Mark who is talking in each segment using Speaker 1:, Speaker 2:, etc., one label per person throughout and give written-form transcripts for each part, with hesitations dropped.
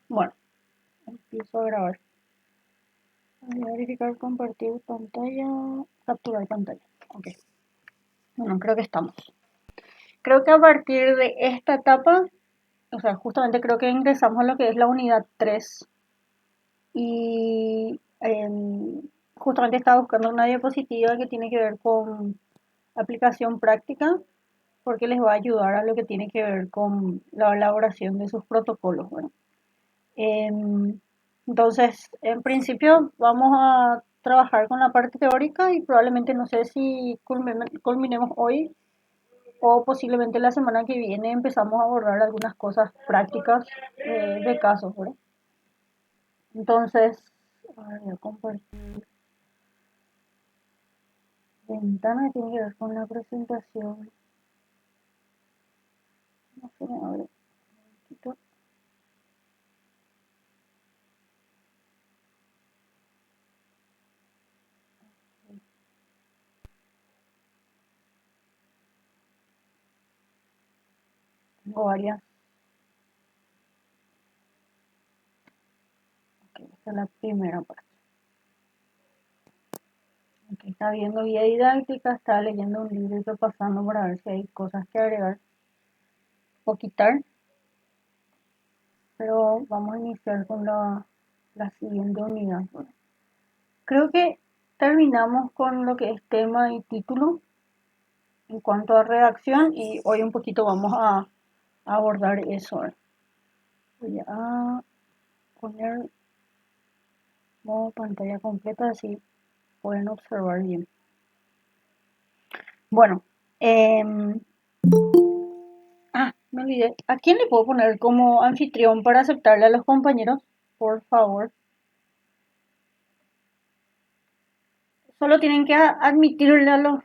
Speaker 1: Bueno, empiezo a grabar. Voy a verificar compartir pantalla, capturar pantalla. Ok. Bueno, creo que estamos. Creo que a partir de esta etapa, o sea, justamente creo que ingresamos a lo que es la unidad 3 y justamente estaba buscando una diapositiva que tiene que ver con aplicación práctica porque les va a ayudar a lo que tiene que ver con la elaboración de sus protocolos. Bueno, Em, entonces, en principio vamos a trabajar con la parte teórica y probablemente no sé si culminemos hoy o posiblemente la semana que viene empezamos a abordar algunas cosas prácticas de casos, ¿verdad? Entonces, a ver, voy a compartir ventana que tiene que ver con la presentación. No se me abre un poquito. Tengo varias. Ok, esta es la primera parte. Ok, está viendo guía didáctica, está leyendo un libro y repasando para ver si hay cosas que agregar o quitar, pero vamos a iniciar con la siguiente unidad. Bueno, creo que terminamos con lo que es tema y título en cuanto a redacción y hoy un poquito vamos a abordar eso. Voy a poner modo pantalla completa así pueden observar bien. Bueno, me olvidé. ¿A quién le puedo poner como anfitrión para aceptarle a los compañeros? Por favor. Solo tienen que admitirle a los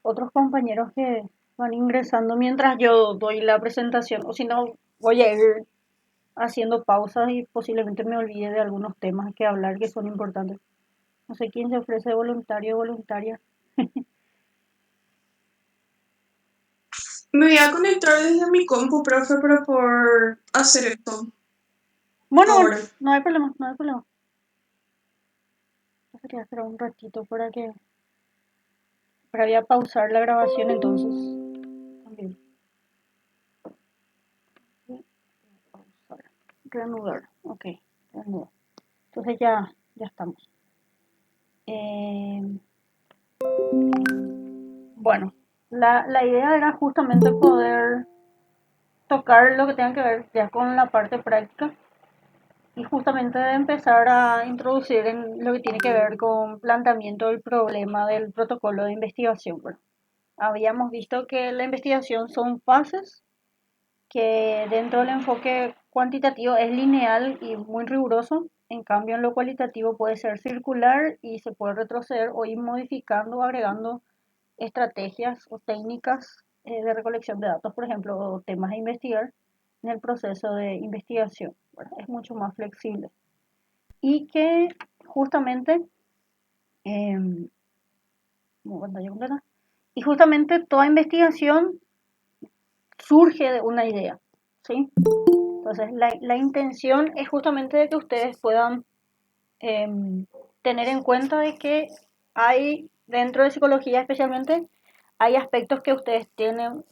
Speaker 1: otros compañeros que van ingresando mientras yo doy la presentación. O si no, voy a ir haciendo pausas y posiblemente me olvide de algunos temas que hablar que son importantes. No sé quién se ofrece voluntario o voluntaria.
Speaker 2: Me voy a conectar desde mi compu, profe, para poder hacer esto
Speaker 1: Bueno,
Speaker 2: ahora.
Speaker 1: no hay problema, no hay problema. Yo quería esperar un ratito para voy a pausar la grabación entonces. También. Y pausar. Reanudar. Ok, reanudar. Entonces ya estamos. Eh, bueno, la idea era justamente poder tocar lo que tenga que ver ya con la parte práctica y justamente de empezar a introducir en lo que tiene que ver con planteamiento del problema del protocolo de investigación. Bueno, habíamos visto que la investigación son fases, que dentro del enfoque cuantitativo es lineal y muy riguroso, en cambio en lo cualitativo puede ser circular y se puede retroceder o ir modificando o agregando estrategias o técnicas de recolección de datos, por ejemplo, o temas a investigar en el proceso de investigación. Bueno, es mucho más flexible. Y que justamente, eh, y justamente toda investigación surge de una idea, ¿sí? Entonces, la intención es justamente de que ustedes puedan eh, tener en cuenta de que hay, dentro de psicología especialmente, hay aspectos que ustedes tienen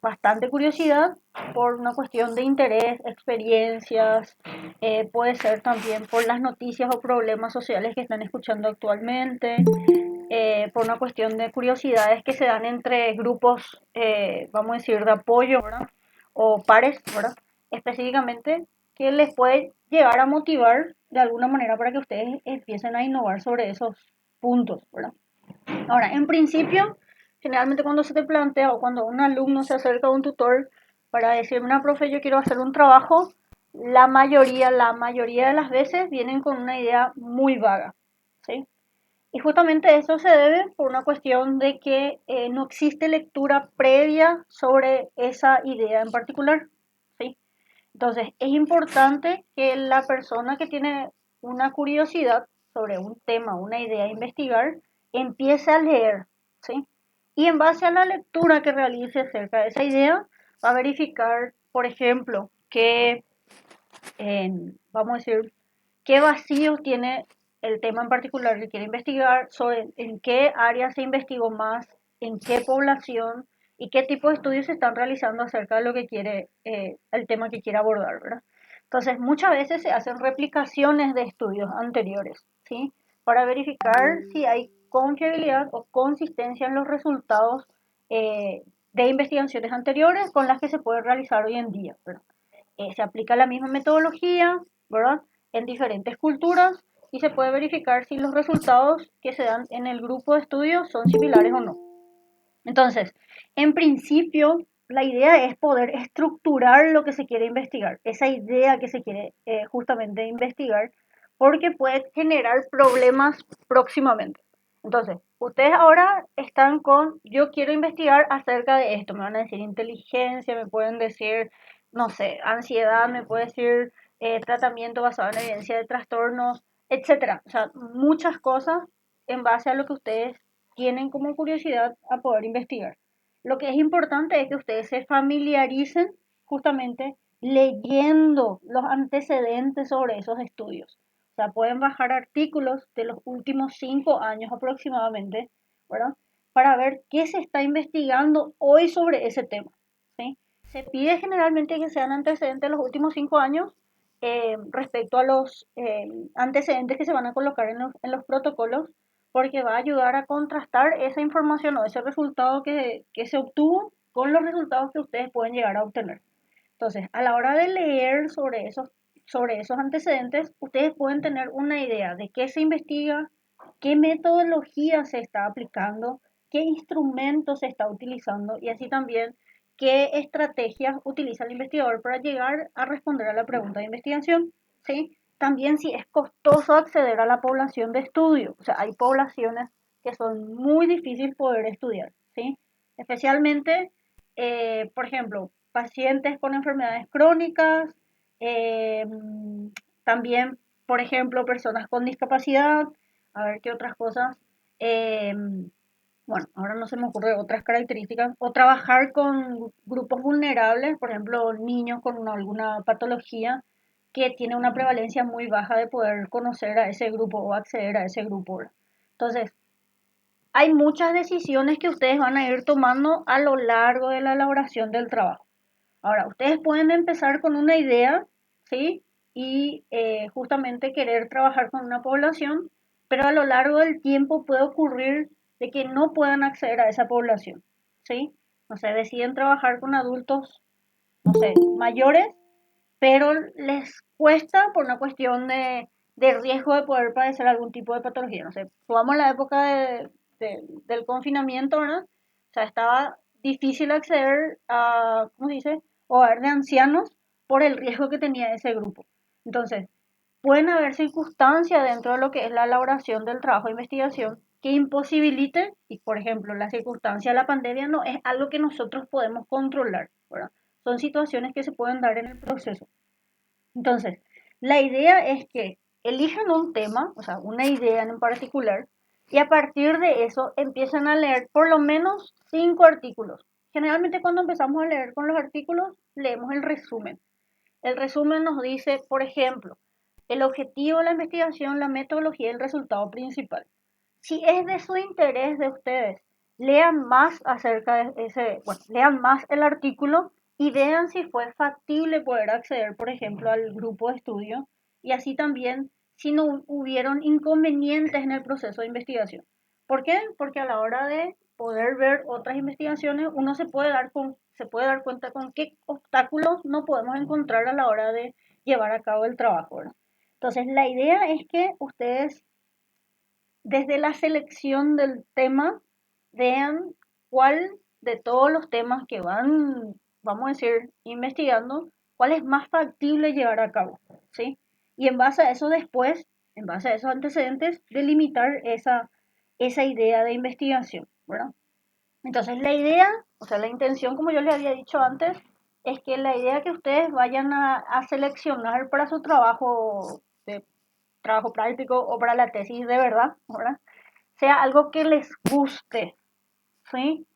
Speaker 1: bastante curiosidad por una cuestión de interés, experiencias, puede ser también por las noticias o problemas sociales que están escuchando actualmente, por una cuestión de curiosidades que se dan entre grupos, vamos a decir, de apoyo, ¿verdad? O pares, ¿verdad? Específicamente, que les puede llegar a motivar de alguna manera para que ustedes empiecen a innovar sobre esos puntos, ¿verdad? Ahora, en principio, generalmente cuando se te plantea o cuando un alumno se acerca a un tutor para decirme, una profe, yo quiero hacer un trabajo, la mayoría de las veces vienen con una idea muy vaga, ¿sí? Y justamente eso se debe por una cuestión de que no existe lectura previa sobre esa idea en particular, ¿sí? Entonces, es importante que la persona que tiene una curiosidad sobre un tema, una idea a investigar, empiece a leer, ¿sí? Y en base a la lectura que realice acerca de esa idea, va a verificar, por ejemplo, que vamos a decir, qué vacíos tiene el tema en particular que quiere investigar, sobre en qué área se investigó más, en qué población y qué tipo de estudios se están realizando acerca de lo que quiere, el tema que quiere abordar, ¿verdad? Entonces, muchas veces se hacen replicaciones de estudios anteriores, ¿sí? Para verificar si hay confiabilidad o consistencia en los resultados de investigaciones anteriores con las que se puede realizar hoy en día, ¿verdad? Se aplica la misma metodología, ¿verdad? En diferentes culturas y se puede verificar si los resultados que se dan en el grupo de estudio son similares o no. Entonces, en principio, la idea es poder estructurar lo que se quiere investigar, esa idea que se quiere justamente investigar, porque puede generar problemas próximamente. Entonces, ustedes ahora están con, yo quiero investigar acerca de esto, me van a decir inteligencia, me pueden decir, no sé, ansiedad, me puede decir tratamiento basado en evidencia de trastornos, etcétera. O sea, muchas cosas en base a lo que ustedes tienen como curiosidad a poder investigar. Lo que es importante es que ustedes se familiaricen justamente leyendo los antecedentes sobre esos estudios. O sea, pueden bajar artículos de los últimos 5 años aproximadamente, ¿verdad? Para ver qué se está investigando hoy sobre ese tema, ¿sí? Se pide generalmente que sean antecedentes de los últimos 5 años respecto a los antecedentes que se van a colocar en los protocolos porque va a ayudar a contrastar esa información o ese resultado que se obtuvo con los resultados que ustedes pueden llegar a obtener. Entonces, a la hora de leer sobre esos antecedentes, ustedes pueden tener una idea de qué se investiga, qué metodología se está aplicando, qué instrumentos se está utilizando y así también qué estrategias utiliza el investigador para llegar a responder a la pregunta de investigación, ¿sí? También si es costoso acceder a la población de estudio, o sea, hay poblaciones que son muy difíciles poder estudiar, ¿sí? Especialmente, por ejemplo, pacientes con enfermedades crónicas, eh, también, por ejemplo, personas con discapacidad, a ver qué otras cosas. Eh, bueno, ahora no se me ocurre otras características. O trabajar con grupos vulnerables, por ejemplo, niños con alguna patología que tiene una prevalencia muy baja de poder conocer a ese grupo o acceder a ese grupo. ¿Verdad? Entonces, hay muchas decisiones que ustedes van a ir tomando a lo largo de la elaboración del trabajo. Ahora, ustedes pueden empezar con una idea, ¿sí? Y justamente querer trabajar con una población, pero a lo largo del tiempo puede ocurrir de que no puedan acceder a esa población, ¿sí? No sé, deciden trabajar con adultos, no sé, mayores, pero les cuesta por una cuestión de riesgo de poder padecer algún tipo de patología. No sé, jugamos la época del confinamiento, ¿verdad? O sea, estaba difícil acceder a, ¿cómo se dice? Hogar de ancianos por el riesgo que tenía ese grupo. Entonces, pueden haber circunstancias dentro de lo que es la elaboración del trabajo de investigación que imposibiliten, y por ejemplo, la circunstancia de la pandemia no es algo que nosotros podemos controlar, ¿verdad? Son situaciones que se pueden dar en el proceso. Entonces, la idea es que elijan un tema, o sea, una idea en particular, y a partir de eso empiezan a leer por lo menos 5 artículos. Generalmente cuando empezamos a leer con los artículos, leemos el resumen. El resumen nos dice, por ejemplo, el objetivo de la investigación, la metodología y el resultado principal. Si es de su interés de ustedes, lean más acerca de ese, bueno, lean más el artículo y vean si fue factible poder acceder, por ejemplo, al grupo de estudio y así también si no hubieron inconvenientes en el proceso de investigación. ¿Por qué? Porque a la hora de poder ver otras investigaciones, uno se puede dar cuenta con qué obstáculos no podemos encontrar a la hora de llevar a cabo el trabajo, ¿verdad? Entonces, la idea es que ustedes desde la selección del tema, vean cuál de todos los temas que van, vamos a decir, investigando, cuál es más factible llevar a cabo, ¿sí? Y en base a eso después, en base a esos antecedentes, delimitar esa idea de investigación, ¿verdad? Entonces la idea, o sea, la intención, como yo les había dicho antes, es que la idea que ustedes vayan a seleccionar para su trabajo de trabajo práctico o para la tesis de verdad, ¿verdad? Sea algo que les guste, ¿sí?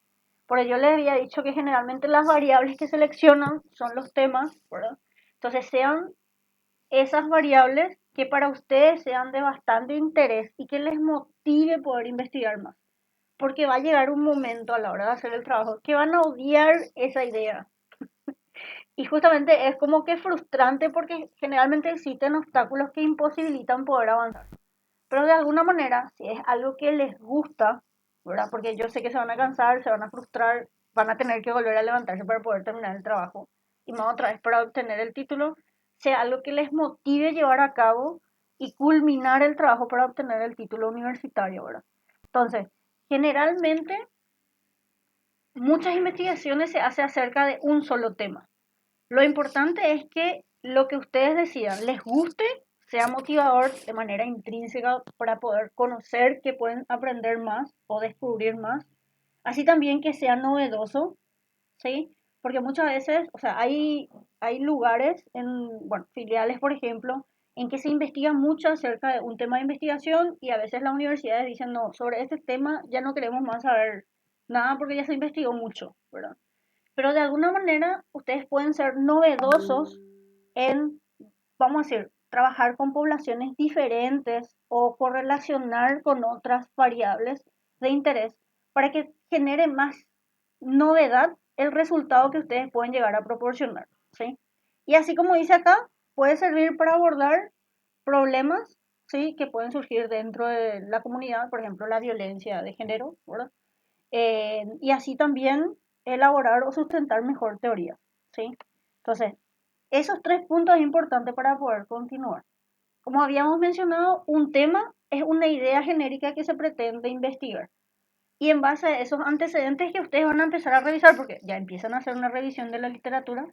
Speaker 1: Porque yo les había dicho que generalmente las variables que seleccionan son los temas, ¿verdad? Entonces sean esas variables que para ustedes sean de bastante interés y que les motive poder investigar más. Porque va a llegar un momento a la hora de hacer el trabajo que van a odiar esa idea. Y justamente es como que frustrante porque generalmente existen obstáculos que imposibilitan poder avanzar. Pero de alguna manera, si es algo que les gusta, ¿verdad? Porque yo sé que se van a cansar, se van a frustrar, van a tener que volver a levantarse para poder terminar el trabajo y más otra vez para obtener el título, sea algo que les motive llevar a cabo y culminar el trabajo para obtener el título universitario, ¿verdad? Entonces, generalmente muchas investigaciones se hacen acerca de un solo tema. Lo importante es que lo que ustedes decidan les guste, sea motivador de manera intrínseca para poder conocer que pueden aprender más o descubrir más. Así también que sea novedoso, ¿sí? Porque muchas veces, o sea, hay lugares, bueno, filiales, por ejemplo, en que se investiga mucho acerca de un tema de investigación y a veces las universidades dicen, no, sobre este tema ya no queremos más saber nada porque ya se investigó mucho, ¿verdad? Pero de alguna manera ustedes pueden ser novedosos en, vamos a decir, trabajar con poblaciones diferentes o correlacionar con otras variables de interés para que genere más novedad el resultado que ustedes pueden llegar a proporcionar, ¿sí? Y así como dice acá, puede servir para abordar problemas, ¿sí? Que pueden surgir dentro de la comunidad, por ejemplo, la violencia de género, ¿verdad? Y así también elaborar o sustentar mejor teoría, ¿sí? Entonces, esos tres puntos es importante para poder continuar. Como habíamos mencionado, un tema es una idea genérica que se pretende investigar. Y en base a esos antecedentes que ustedes van a empezar a revisar, porque ya empiezan a hacer una revisión de la literatura,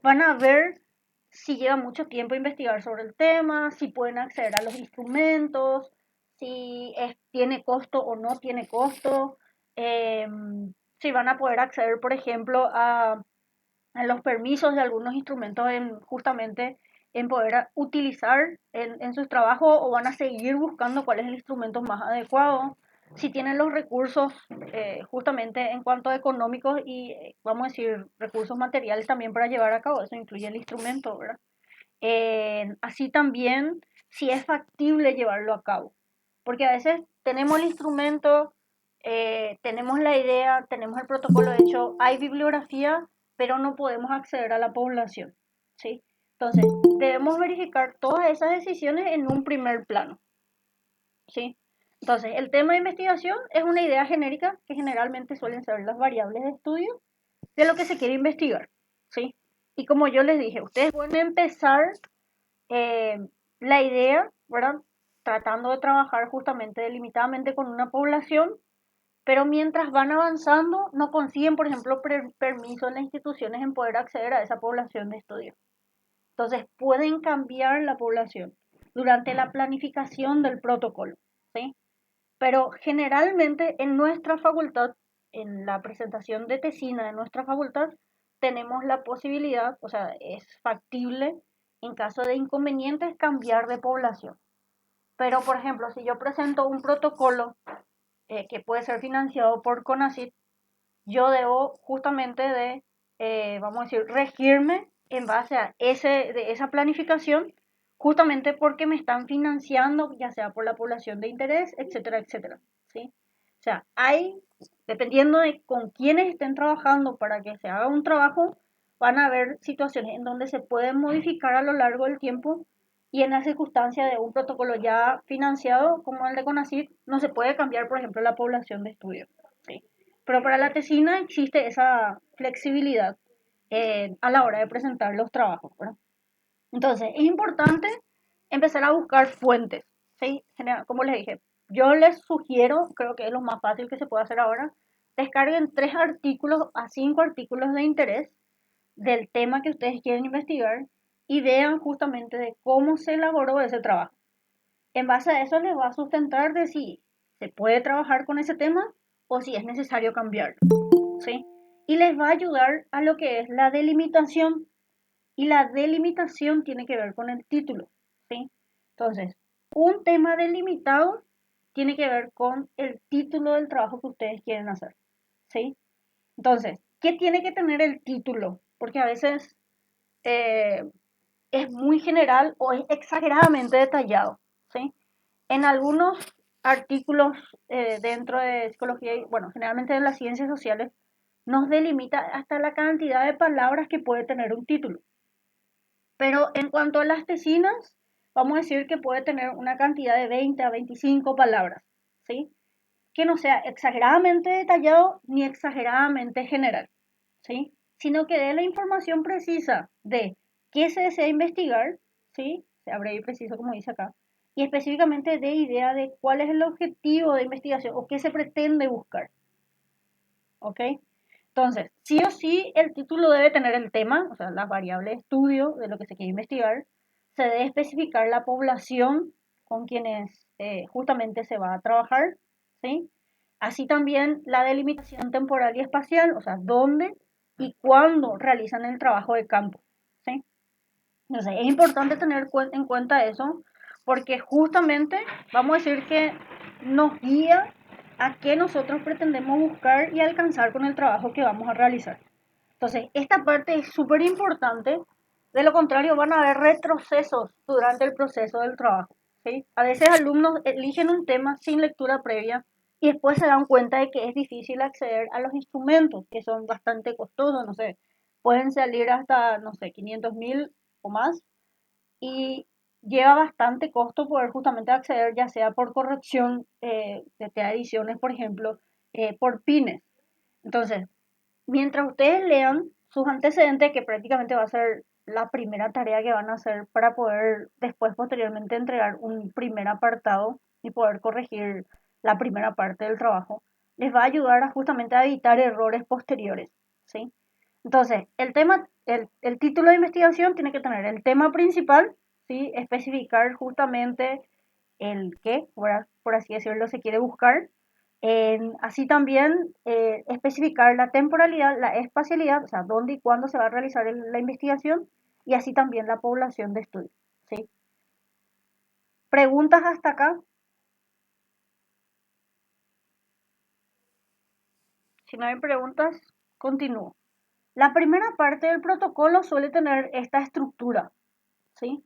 Speaker 1: van a ver si lleva mucho tiempo investigar sobre el tema, si pueden acceder a los instrumentos, si tiene costo o no tiene costo, eh, si van a poder acceder, por ejemplo, a los permisos de algunos instrumentos justamente en poder utilizar en sus trabajos o van a seguir buscando cuál es el instrumento más adecuado, si tienen los recursos justamente en cuanto a económicos y vamos a decir recursos materiales también para llevar a cabo, eso incluye el instrumento, ¿verdad? Así también si es factible llevarlo a cabo, porque a veces tenemos el instrumento, tenemos la idea, tenemos el protocolo hecho, hay bibliografía, pero no podemos acceder a la población, ¿sí? Entonces, debemos verificar todas esas decisiones en un primer plano, ¿sí? Entonces, el tema de investigación es una idea genérica que generalmente suelen ser las variables de estudio de lo que se quiere investigar, ¿sí? Y como yo les dije, ustedes pueden empezar eh, la idea, ¿verdad? Tratando de trabajar justamente delimitadamente con una población, pero mientras van avanzando no consiguen, por ejemplo, permiso en las instituciones en poder acceder a esa población de estudio. Entonces pueden cambiar la población durante la planificación del protocolo, ¿sí? Pero generalmente en nuestra facultad, en la presentación de tesina de nuestra facultad, tenemos la posibilidad, o sea, es factible en caso de inconvenientes cambiar de población. Pero, por ejemplo, si yo presento un protocolo que puede ser financiado por CONACYT, yo debo justamente de, vamos a decir, regirme en base a de esa planificación, justamente porque me están financiando, ya sea por la población de interés, etcétera, etcétera, ¿sí? O sea, dependiendo de con quiénes estén trabajando para que se haga un trabajo, van a haber situaciones en donde se pueden modificar a lo largo del tiempo y en la circunstancia de un protocolo ya financiado como el de CONACYT, no se puede cambiar, por ejemplo, la población de estudio, ¿sí? Pero para la tesina existe esa flexibilidad a la hora de presentar los trabajos, ¿verdad? Entonces, es importante empezar a buscar fuentes, ¿sí? Como les dije, yo les sugiero, creo que es lo más fácil que se puede hacer ahora, descarguen 3 artículos a 5 artículos de interés del tema que ustedes quieren investigar y vean justamente de cómo se elaboró ese trabajo. En base a eso les va a sustentar de si se puede trabajar con ese tema o si es necesario cambiarlo, ¿sí? Y les va a ayudar a lo que es la delimitación. Y la delimitación tiene que ver con el título, ¿sí? Entonces, un tema delimitado tiene que ver con el título del trabajo que ustedes quieren hacer, ¿sí? Entonces, ¿qué tiene que tener el título? Porque a veces eh, es muy general o es exageradamente detallado, ¿sí? En algunos artículos dentro de psicología, y bueno, generalmente en las ciencias sociales, nos delimita hasta la cantidad de palabras que puede tener un título. Pero en cuanto a las tesinas, vamos a decir que puede tener una cantidad de 20 a 25 palabras, ¿sí? Que no sea exageradamente detallado ni exageradamente general, ¿sí? Sino que dé la información precisa de qué se desea investigar, ¿sí? Se abre y preciso como dice acá, y específicamente de idea de cuál es el objetivo de investigación o qué se pretende buscar, ¿ok? Entonces, sí o sí, el título debe tener el tema, o sea, las variables de estudio de lo que se quiere investigar, se debe especificar la población con quienes justamente se va a trabajar, ¿sí? Así también la delimitación temporal y espacial, o sea, dónde y cuándo realizan el trabajo de campo, ¿sí? Entonces, es importante tener en cuenta eso porque justamente vamos a decir que nos guía a qué nosotros pretendemos buscar y alcanzar con el trabajo que vamos a realizar. Entonces, esta parte es súper importante, de lo contrario van a haber retrocesos durante el proceso del trabajo, ¿sí? A veces alumnos eligen un tema sin lectura previa y después se dan cuenta de que es difícil acceder a los instrumentos, que son bastante costosos, no sé, pueden salir hasta, no sé, 500.000 o más, y lleva bastante costo poder justamente acceder, ya sea por corrección de ediciones, por ejemplo, por pines. Entonces, mientras ustedes lean sus antecedentes, que prácticamente va a ser la primera tarea que van a hacer para poder después posteriormente entregar un primer apartado y poder corregir la primera parte del trabajo, les va a ayudar a justamente a evitar errores posteriores, ¿sí? Entonces, el título de investigación tiene que tener el tema principal, ¿sí? Especificar justamente el qué, por así decirlo, se quiere buscar. Así también especificar la temporalidad, la espacialidad, o sea, dónde y cuándo se va a realizar la investigación, y así también la población de estudio, ¿sí? ¿Preguntas hasta acá? Si no hay preguntas, continúo. La primera parte del protocolo suele tener esta estructura, ¿sí?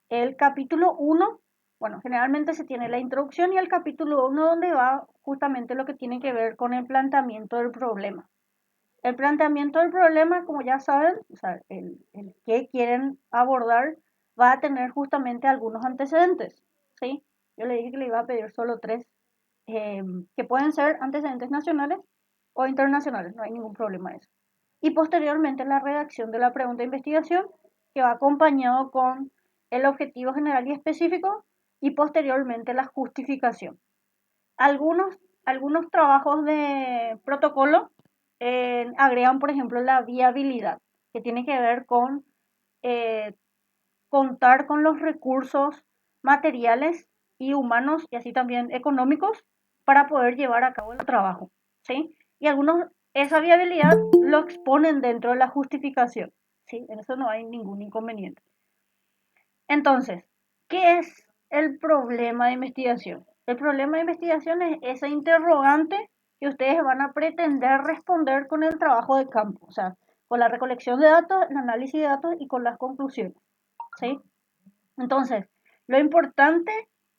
Speaker 1: El capítulo uno, bueno, generalmente se tiene la introducción y el capítulo uno donde va justamente lo que tiene que ver con el planteamiento del problema. El planteamiento del problema, como ya saben, o sea, el que quieren abordar va a tener justamente algunos antecedentes, ¿sí? Yo le dije que le iba a pedir solo tres, eh, que pueden ser antecedentes nacionales o internacionales, no hay ningún problema en eso. Y posteriormente la redacción de la pregunta de investigación, que va acompañado con el objetivo general y específico, y posteriormente la justificación. Algunos, algunos trabajos de protocolo agregan, por ejemplo, la viabilidad, que tiene que ver con eh, contar con los recursos materiales y humanos y así también económicos para poder llevar a cabo el trabajo, ¿sí? Y algunos esa viabilidad lo exponen dentro de la justificación, ¿sí? En eso no hay ningún inconveniente. Entonces, ¿qué es el problema de investigación? El problema de investigación es esa interrogante que ustedes van a pretender responder con el trabajo de campo, o sea, con la recolección de datos, el análisis de datos y con las conclusiones, ¿sí? Entonces, lo importante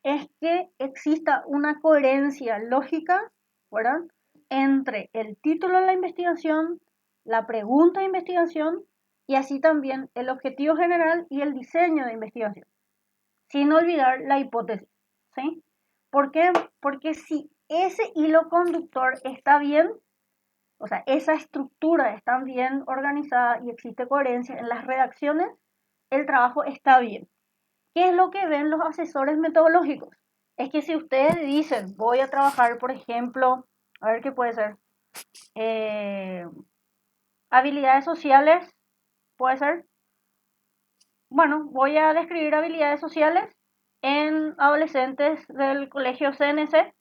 Speaker 1: es que exista una coherencia lógica, ¿verdad? Entre el título de la investigación, la pregunta de investigación y así también el objetivo general y el diseño de investigación, sin olvidar la hipótesis, ¿sí? ¿Por qué? Porque si ese hilo conductor está bien, o sea, esa estructura está bien organizada y existe coherencia en las redacciones, el trabajo está bien. ¿Qué es lo que ven los asesores metodológicos? Es que si ustedes dicen, voy a trabajar, por ejemplo, a ver qué puede ser, eh, habilidades sociales, puede ser, bueno, voy a describir habilidades sociales en adolescentes del colegio CNC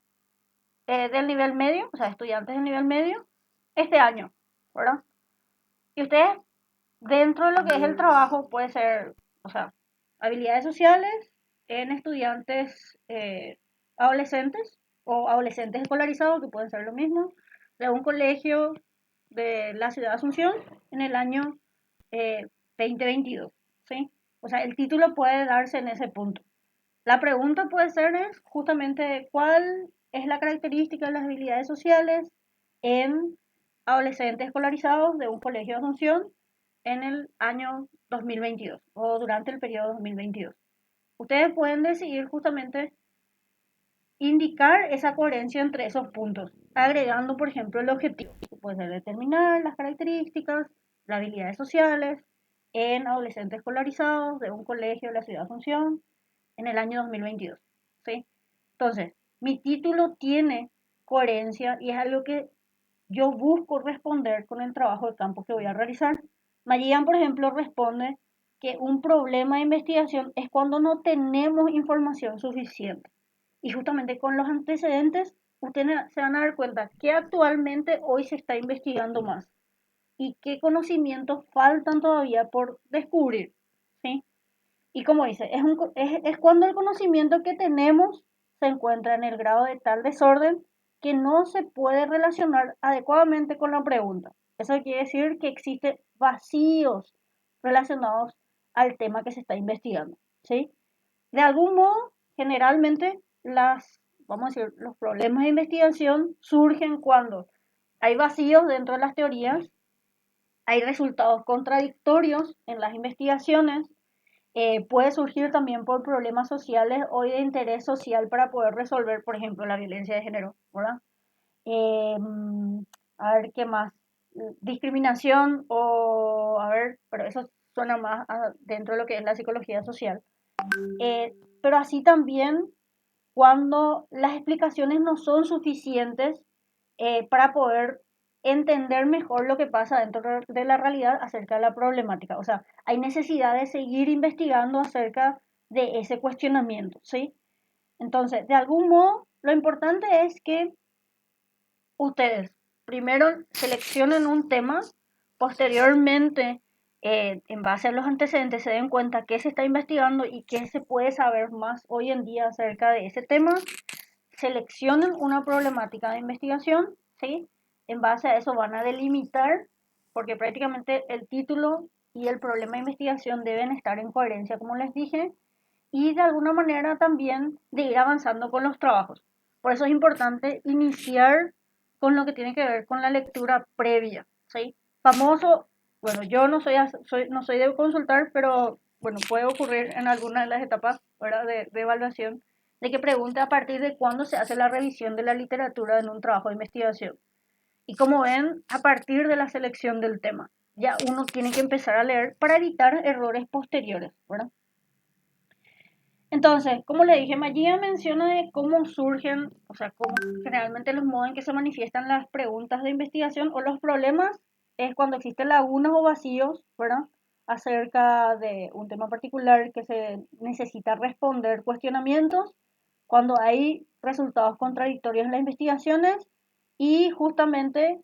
Speaker 1: del nivel medio, o sea, estudiantes del nivel medio, este año, ¿verdad? Y ustedes, dentro de lo que es el trabajo, puede ser, o sea, habilidades sociales en estudiantes adolescentes o adolescentes escolarizados, que pueden ser lo mismo, de un colegio de la ciudad de Asunción en el año 2022, ¿sí? O sea, el título puede darse en ese punto. La pregunta puede ser es justamente cuál es la característica de las habilidades sociales en adolescentes escolarizados de un colegio de Asunción en el año 2022 o durante el periodo 2022. Ustedes pueden decidir justamente indicar esa coherencia entre esos puntos, agregando, por ejemplo, el objetivo, que puede ser determinar las características, las habilidades sociales en adolescentes escolarizados de un colegio de la ciudad de Asunción en el año 2022. ¿Sí? Entonces, mi título tiene coherencia y es algo que yo busco responder con el trabajo de campo que voy a realizar. Mayan, por ejemplo, responde que un problema de investigación es cuando no tenemos información suficiente. Y justamente con los antecedentes, ustedes se van a dar cuenta que actualmente hoy se está investigando más y qué conocimientos faltan todavía por descubrir. ¿Sí? Y como dice, es cuando el conocimiento que tenemos se encuentra en el grado de tal desorden que no se puede relacionar adecuadamente con la pregunta. Eso quiere decir que existen vacíos relacionados al tema que se está investigando. ¿Sí? De algún modo, generalmente vamos a decir, los problemas de investigación surgen cuando hay vacíos dentro de las teorías, hay resultados contradictorios en las investigaciones, puede surgir también por problemas sociales o de interés social para poder resolver, por ejemplo, la violencia de género, ¿verdad? Eh, a ver, ¿qué más? Discriminación o, a ver, pero eso suena más dentro de lo que es la psicología social. Pero así también cuando las explicaciones no son suficientes para poder entender mejor lo que pasa dentro de la realidad acerca de la problemática. O sea, hay necesidad de seguir investigando acerca de ese cuestionamiento, ¿sí? Entonces, de algún modo, lo importante es que ustedes primero seleccionen un tema, posteriormente, en base a los antecedentes, se den cuenta qué se está investigando y qué se puede saber más hoy en día acerca de ese tema, seleccionen una problemática de investigación, ¿sí? En base a eso van a delimitar, porque prácticamente el título y el problema de investigación deben estar en coherencia, como les dije, y de alguna manera también de ir avanzando con los trabajos. Por eso es importante iniciar con lo que tiene que ver con la lectura previa, ¿sí? Famoso, bueno, yo no soy de consultar, pero bueno, puede ocurrir en alguna de las etapas, ¿verdad? De evaluación, de que pregunte a partir de cuándo se hace la revisión de la literatura en un trabajo de investigación. Y como ven, a partir de la selección del tema, ya uno tiene que empezar a leer para evitar errores posteriores, ¿verdad? Entonces, como le dije, Magia menciona de cómo surgen, o sea, cómo generalmente los modos en que se manifiestan las preguntas de investigación o los problemas es cuando existen lagunas o vacíos, ¿verdad? Acerca de un tema particular que se necesita responder cuestionamientos, cuando hay resultados contradictorios en las investigaciones y justamente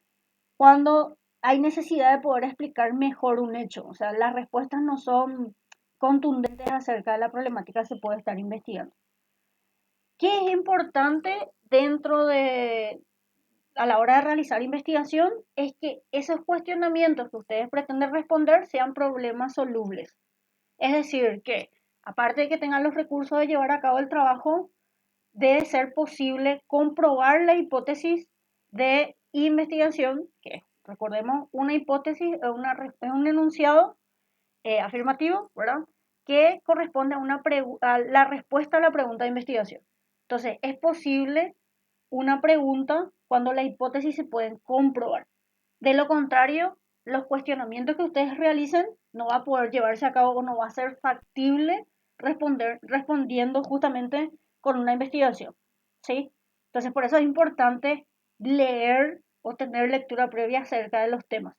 Speaker 1: cuando hay necesidad de poder explicar mejor un hecho. O sea, las respuestas no son contundentes acerca de la problemática que se puede estar investigando. ¿Qué es importante dentro de, a la hora de realizar investigación? Es que esos cuestionamientos que ustedes pretenden responder sean problemas solubles. Es decir, que aparte de que tengan los recursos de llevar a cabo el trabajo, debe ser posible comprobar la hipótesis de investigación, que recordemos, una hipótesis es un enunciado afirmativo, ¿verdad? Que corresponde a la respuesta a la pregunta de investigación. Entonces, es posible una pregunta cuando la hipótesis se pueden comprobar. De lo contrario, los cuestionamientos que ustedes realicen no va a poder llevarse a cabo o no va a ser factible respondiendo justamente con una investigación, ¿sí? Entonces, por eso es importante leer o tener lectura previa acerca de los temas.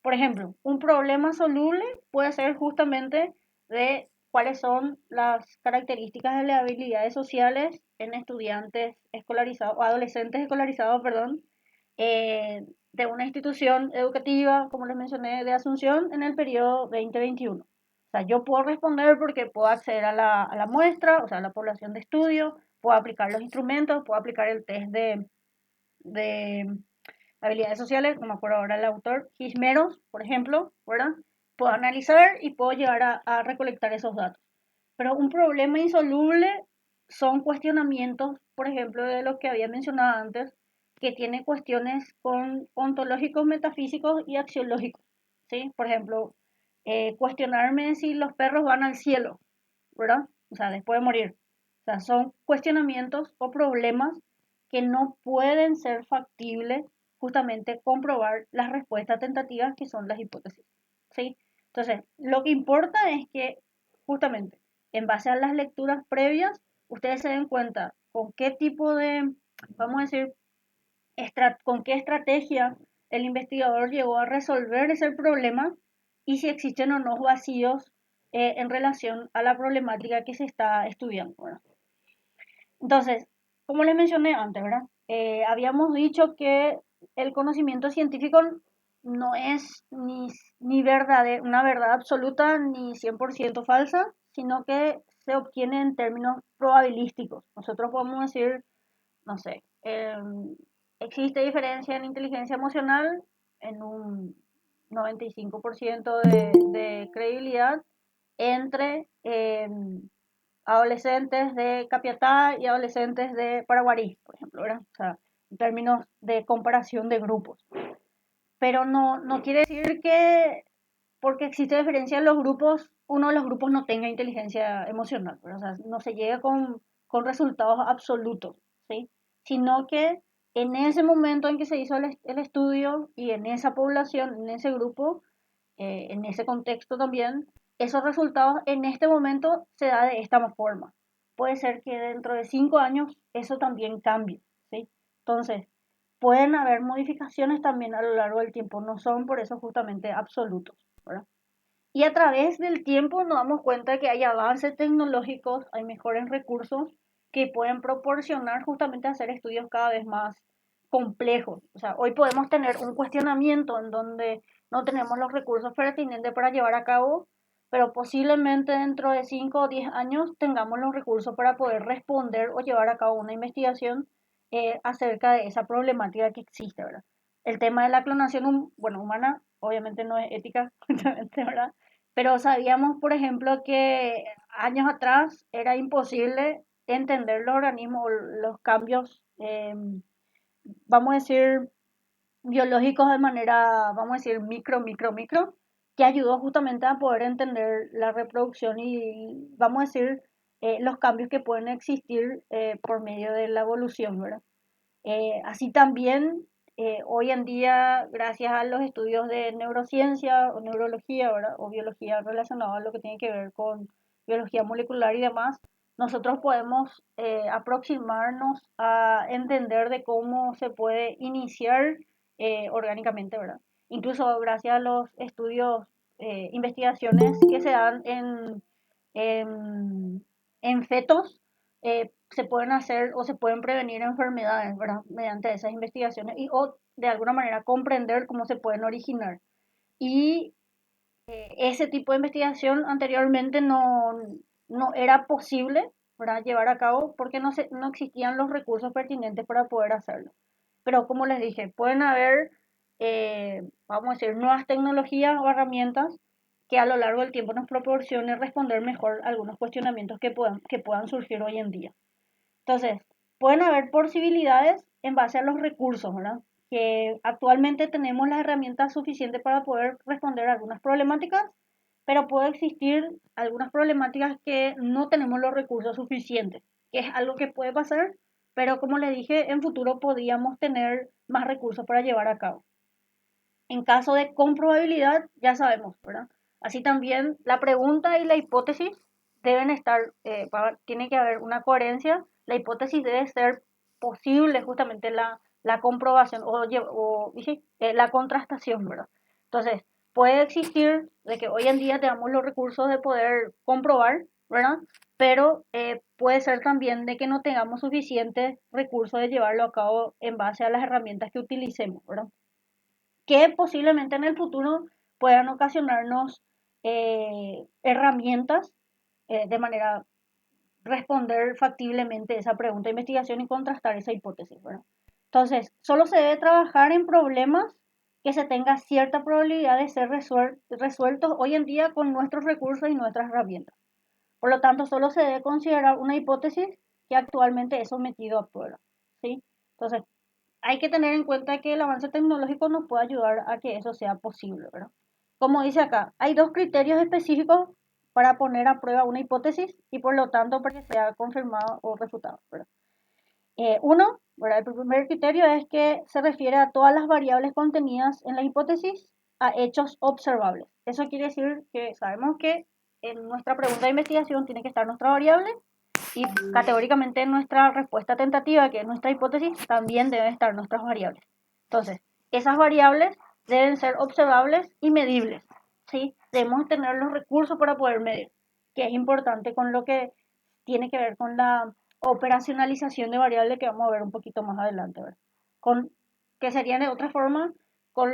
Speaker 1: Por ejemplo, un problema soluble puede ser justamente de cuáles son las características de las habilidades sociales en estudiantes escolarizados o adolescentes escolarizados, perdón, de una institución educativa, como les mencioné, de Asunción en el periodo 2021. O sea, yo puedo responder porque puedo acceder a la muestra, o sea, a la población de estudio, puedo aplicar los instrumentos, puedo aplicar el test de habilidades sociales, no me acuerdo ahora el autor, Gismeros, por ejemplo, ¿verdad? puedo analizar y puedo llegar a recolectar esos datos. Pero un problema insoluble son cuestionamientos, por ejemplo, de lo que había mencionado antes, que tiene cuestiones con ontológicos, metafísicos y axiológicos, ¿sí? Por ejemplo, cuestionarme si los perros van al cielo, ¿verdad? O sea, después de morir. O sea, son cuestionamientos o problemas que no pueden ser factibles justamente comprobar las respuestas tentativas que son las hipótesis, ¿sí? Entonces, lo que importa es que justamente en base a las lecturas previas, ustedes se den cuenta con qué tipo de, vamos a decir, con qué estrategia el investigador llegó a resolver ese problema y si existen o no vacíos en relación a la problemática que se está estudiando, ¿verdad? Entonces, como les mencioné antes, ¿verdad? Habíamos dicho que el conocimiento científico no es ni una verdad absoluta ni 100% falsa, sino que se obtiene en términos probabilísticos. Nosotros podemos decir, no sé, existe diferencia en inteligencia emocional en un 95% de credibilidad entre adolescentes de Capiatá y adolescentes de Paraguarí, por ejemplo, ¿verdad? O sea, en términos de comparación de grupos. Pero no quiere decir que porque existe diferencia en los grupos, uno de los grupos no tenga inteligencia emocional, ¿verdad? O sea, no se llega con resultados absolutos, ¿sí? Sino que en ese momento en que se hizo el estudio y en esa población, en ese grupo, en ese contexto también, esos resultados en este momento se da de esta forma. Puede ser que dentro de 5 años eso también cambie, ¿sí? Entonces, pueden haber modificaciones también a lo largo del tiempo, no son por eso justamente absolutos, ¿verdad? Y a través del tiempo nos damos cuenta que hay avances tecnológicos, hay mejores recursos que pueden proporcionar justamente hacer estudios cada vez más complejos. O sea, hoy podemos tener un cuestionamiento en donde no tenemos los recursos pertinentes para llevar a cabo, pero posiblemente dentro de 5 o 10 años tengamos los recursos para poder responder o llevar a cabo una investigación acerca de esa problemática que existe, ¿verdad? El tema de la clonación, bueno, humana obviamente no es ética, justamente, ¿verdad? Pero sabíamos, por ejemplo, que años atrás era imposible entender los organismos, los cambios, vamos a decir, biológicos de manera, vamos a decir, micro, que ayudó justamente a poder entender la reproducción y, vamos a decir, los cambios que pueden existir por medio de la evolución, ¿verdad? Así también, hoy en día, gracias a los estudios de neurociencia o neurología, ¿verdad? O biología relacionada a lo que tiene que ver con biología molecular y demás, nosotros podemos aproximarnos a entender de cómo se puede iniciar orgánicamente, ¿verdad? Incluso gracias a los estudios, investigaciones que se dan en fetos, se pueden hacer o se pueden prevenir enfermedades, ¿verdad? Mediante esas investigaciones y o de alguna manera comprender cómo se pueden originar. Y ese tipo de investigación anteriormente no era posible, ¿verdad? Llevar a cabo porque no existían los recursos pertinentes para poder hacerlo. Pero como les dije, pueden haber, vamos a decir, nuevas tecnologías o herramientas que a lo largo del tiempo nos proporcionen responder mejor algunos cuestionamientos que puedan surgir hoy en día. Entonces, pueden haber posibilidades en base a los recursos, ¿verdad? Que actualmente tenemos las herramientas suficientes para poder responder a algunas problemáticas, pero puede existir algunas problemáticas que no tenemos los recursos suficientes, que es algo que puede pasar, pero como le dije, en futuro podríamos tener más recursos para llevar a cabo. En caso de comprobabilidad, ya sabemos, ¿verdad? Así también la pregunta y la hipótesis deben estar, tiene que haber una coherencia. La hipótesis debe ser posible justamente la comprobación o sí, la contrastación, ¿verdad? Entonces, puede existir de que hoy en día tengamos los recursos de poder comprobar, ¿verdad? Pero puede ser también de que no tengamos suficientes recursos de llevarlo a cabo en base a las herramientas que utilicemos, ¿verdad? Que posiblemente en el futuro puedan ocasionarnos herramientas de manera responder factiblemente esa pregunta de investigación y contrastar esa hipótesis, ¿verdad? Entonces, solo se debe trabajar en problemas que se tenga cierta probabilidad de ser resueltos hoy en día con nuestros recursos y nuestras herramientas. Por lo tanto, solo se debe considerar una hipótesis que actualmente es sometido a prueba, ¿sí? Entonces, hay que tener en cuenta que el avance tecnológico nos puede ayudar a que eso sea posible, ¿verdad? Como dice acá, hay dos criterios específicos para poner a prueba una hipótesis y por lo tanto para que sea confirmado o refutado, ¿verdad? Uno, ¿verdad? El primer criterio es que se refiere a todas las variables contenidas en la hipótesis a hechos observables. Eso quiere decir que sabemos que en nuestra pregunta de investigación tiene que estar nuestra variable y categóricamente en nuestra respuesta tentativa, que es nuestra hipótesis, también deben estar nuestras variables. Entonces, esas variables deben ser observables y medibles, ¿sí? Debemos tener los recursos para poder medir, que es importante con lo que tiene que ver con la operacionalización de variables que vamos a ver un poquito más adelante, ¿verdad? Con, que serían de otra forma, con,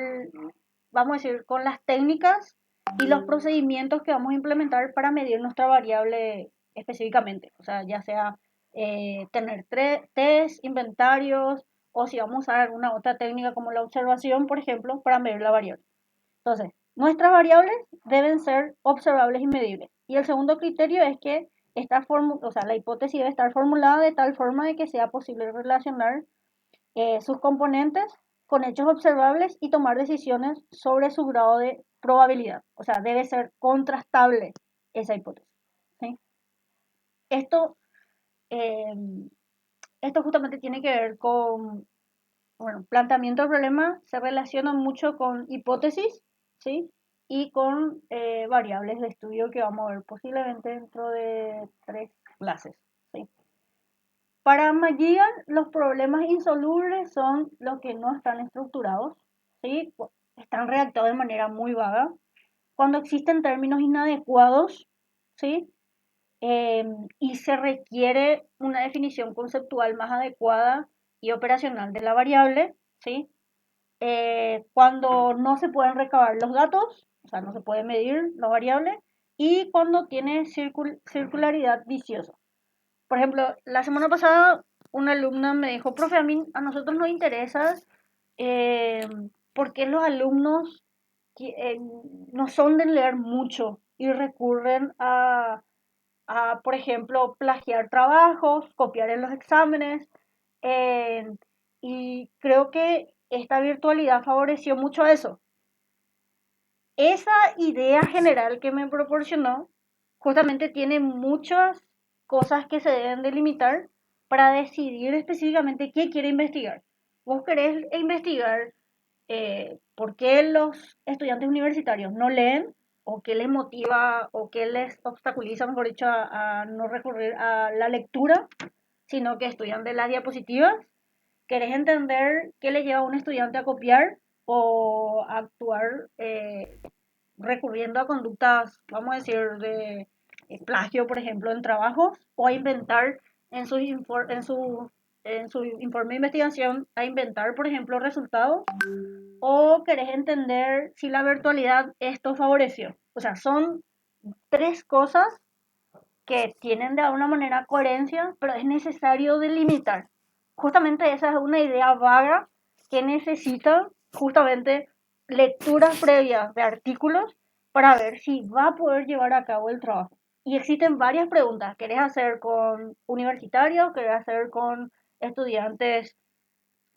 Speaker 1: vamos a decir, con las técnicas y los procedimientos que vamos a implementar para medir nuestra variable específicamente. O sea, ya sea tener test, inventarios, o si vamos a usar alguna otra técnica como la observación, por ejemplo, para medir la variable. Entonces, nuestras variables deben ser observables y medibles. Y el segundo criterio es que o sea, la hipótesis debe estar formulada de tal forma de que sea posible relacionar sus componentes con hechos observables y tomar decisiones sobre su grado de probabilidad. O sea, debe ser contrastable esa hipótesis, ¿sí? Esto, eh, esto justamente tiene que ver con, bueno, planteamiento del problema, se relaciona mucho con hipótesis, ¿sí? Y con variables de estudio que vamos a ver posiblemente dentro de 3 clases, ¿sí? Para McGeehan, los problemas insolubles son los que no están estructurados, ¿sí? Están redactados de manera muy vaga. Cuando existen términos inadecuados, ¿sí? Y se requiere una definición conceptual más adecuada y operacional de la variable, ¿sí? Cuando no se pueden recabar los datos, o sea, no se puede medir la variable, y cuando tiene circularidad viciosa. Por ejemplo, la semana pasada una alumna me dijo, profe, a nosotros nos interesa eh, por qué los alumnos no son de leer mucho y recurren por ejemplo, plagiar trabajos, copiar en los exámenes. eh, y creo que esta virtualidad favoreció mucho eso. Esa idea general que me proporcionó justamente tiene muchas cosas que se deben delimitar para decidir específicamente qué quiere investigar. Vos querés investigar por qué los estudiantes universitarios no leen o qué les motiva o qué les obstaculiza, mejor dicho, a no recurrir a la lectura, sino que estudian de las diapositivas. ¿Querés entender qué le lleva a un estudiante a copiar o a actuar recurriendo a conductas, vamos a decir, de plagio, por ejemplo, en trabajos, o a inventar en su, en su informe de investigación, a inventar, por ejemplo, resultados, o querés entender si la virtualidad esto favoreció? O sea, son 3 cosas que tienen de alguna manera coherencia, pero es necesario delimitar. Justamente esa es una idea vaga que necesita justamente lecturas previas de artículos para ver si va a poder llevar a cabo el trabajo. Y existen varias preguntas. ¿Querés hacer con universitarios? ¿Querés hacer con estudiantes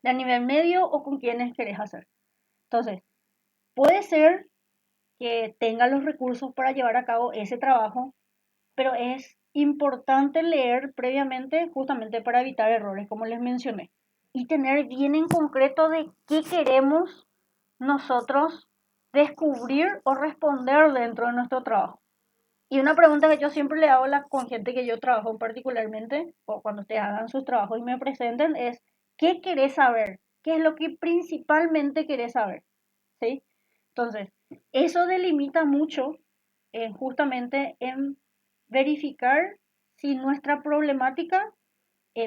Speaker 1: de nivel medio o con quienes querés hacer? Entonces, puede ser que tenga los recursos para llevar a cabo ese trabajo, pero es importante leer previamente justamente para evitar errores, como les mencioné, y tener bien en concreto de qué queremos nosotros descubrir o responder dentro de nuestro trabajo. Y una pregunta que yo siempre le hago con gente que yo trabajo particularmente, o cuando ustedes hagan sus trabajos y me presenten, es, ¿qué querés saber? ¿Qué es lo que principalmente querés saber? ¿Sí? Entonces, eso delimita mucho justamente en verificar si nuestra problemática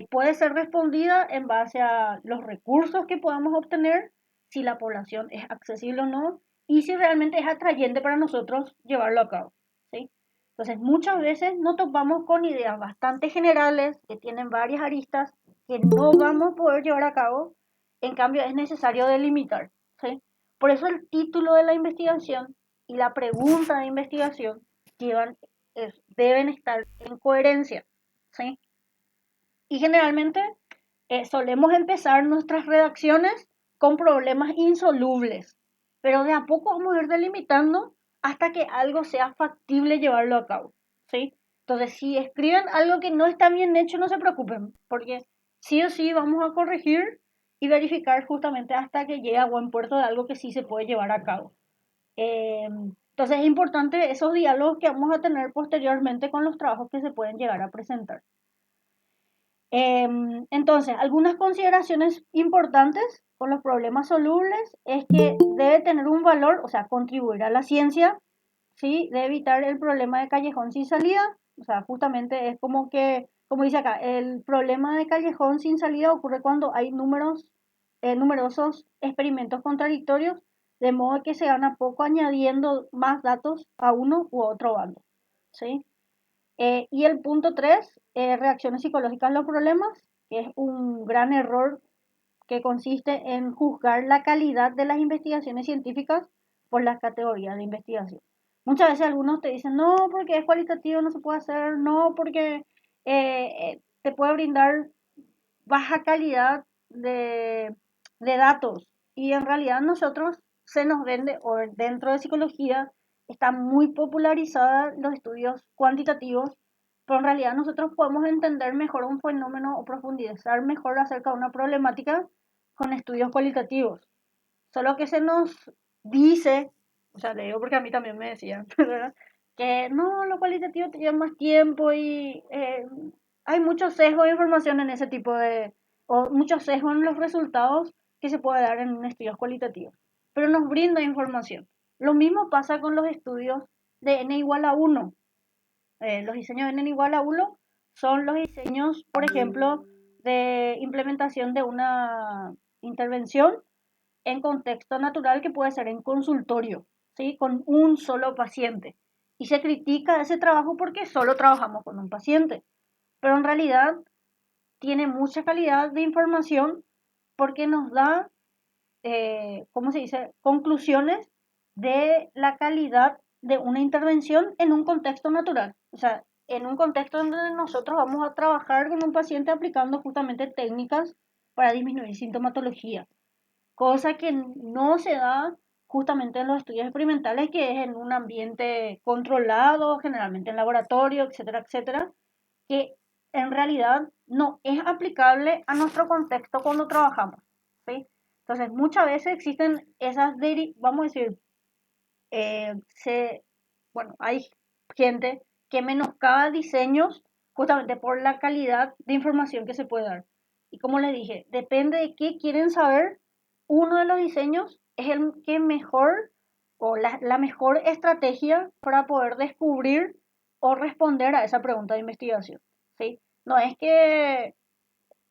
Speaker 1: puede ser respondida en base a los recursos que podamos obtener, si la población es accesible o no, y si realmente es atrayente para nosotros llevarlo a cabo, ¿sí? Entonces, muchas veces nos topamos con ideas bastante generales que tienen varias aristas que no vamos a poder llevar a cabo, en cambio es necesario delimitar, ¿sí? Por eso el título de la investigación y la pregunta de investigación deben estar en coherencia, ¿sí? Y generalmente solemos empezar nuestras redacciones con problemas insolubles, pero de a poco vamos a ir delimitando hasta que algo sea factible llevarlo a cabo, ¿sí? Entonces, si escriben algo que no está bien hecho, no se preocupen, porque sí o sí vamos a corregir y verificar justamente hasta que llegue a buen puerto de algo que sí se puede llevar a cabo. Entonces, es importante esos diálogos que vamos a tener posteriormente con los trabajos que se pueden llegar a presentar. Entonces, algunas consideraciones importantes con los problemas solubles es que debe tener un valor, o sea, contribuir a la ciencia, ¿sí? Debe evitar el problema de callejón sin salida, o sea, justamente es como que, como dice acá, el problema de callejón sin salida ocurre cuando hay numerosos experimentos contradictorios, de modo que se van a poco añadiendo más datos a uno u otro bando, ¿sí? Y el punto 3, reacciones psicológicas a los problemas, que es un gran error que consiste en juzgar la calidad de las investigaciones científicas por las categorías de investigación. Muchas veces algunos te dicen, no, porque es cualitativo, no se puede hacer, no, porque te puede brindar baja calidad de datos. Y en realidad nosotros se nos vende, o dentro de psicología, está muy popularizada los estudios cuantitativos, pero en realidad nosotros podemos entender mejor un fenómeno o profundizar mejor acerca de una problemática con estudios cualitativos. Solo que se nos dice, o sea, le digo porque a mí también me decían, ¿verdad? Que no, lo cualitativo te lleva más tiempo y hay mucho sesgo de información en ese tipo o mucho sesgo en los resultados que se puede dar en un estudio cualitativo. Pero nos brinda información. Lo mismo pasa con los estudios de n igual a 1. Los diseños de n igual a 1 son los diseños, por ejemplo, de implementación de una intervención en contexto natural que puede ser en consultorio, ¿sí? Con un solo paciente. Y se critica ese trabajo porque solo trabajamos con un paciente. Pero en realidad tiene mucha calidad de información porque nos da, ¿cómo se dice?, conclusiones de la calidad de una intervención en un contexto natural. O sea, en un contexto donde nosotros vamos a trabajar con un paciente aplicando justamente técnicas para disminuir sintomatología, cosa que no se da justamente en los estudios experimentales, que es en un ambiente controlado, generalmente en laboratorio, etcétera, etcétera, que en realidad no es aplicable a nuestro contexto cuando trabajamos, ¿sí? Entonces, muchas veces existen vamos a decir, bueno, hay gente que menoscaba diseños justamente por la calidad de información que se puede dar. Y como les dije, depende de qué quieren saber, uno de los diseños es el que mejor o la mejor estrategia para poder descubrir o responder a esa pregunta de investigación, ¿sí? No es que,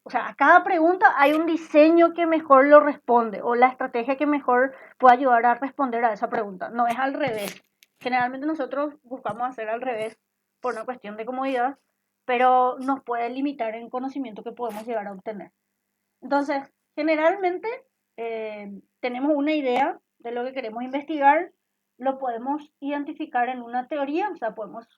Speaker 1: o sea, a cada pregunta hay un diseño que mejor lo responde o la estrategia que mejor puede ayudar a responder a esa pregunta. No es al revés. Generalmente nosotros buscamos hacer al revés por una cuestión de comodidad, pero nos puede limitar en conocimiento que podemos llegar a obtener. Entonces, generalmente tenemos una idea de lo que queremos investigar, lo podemos identificar en una teoría, o sea, podemos,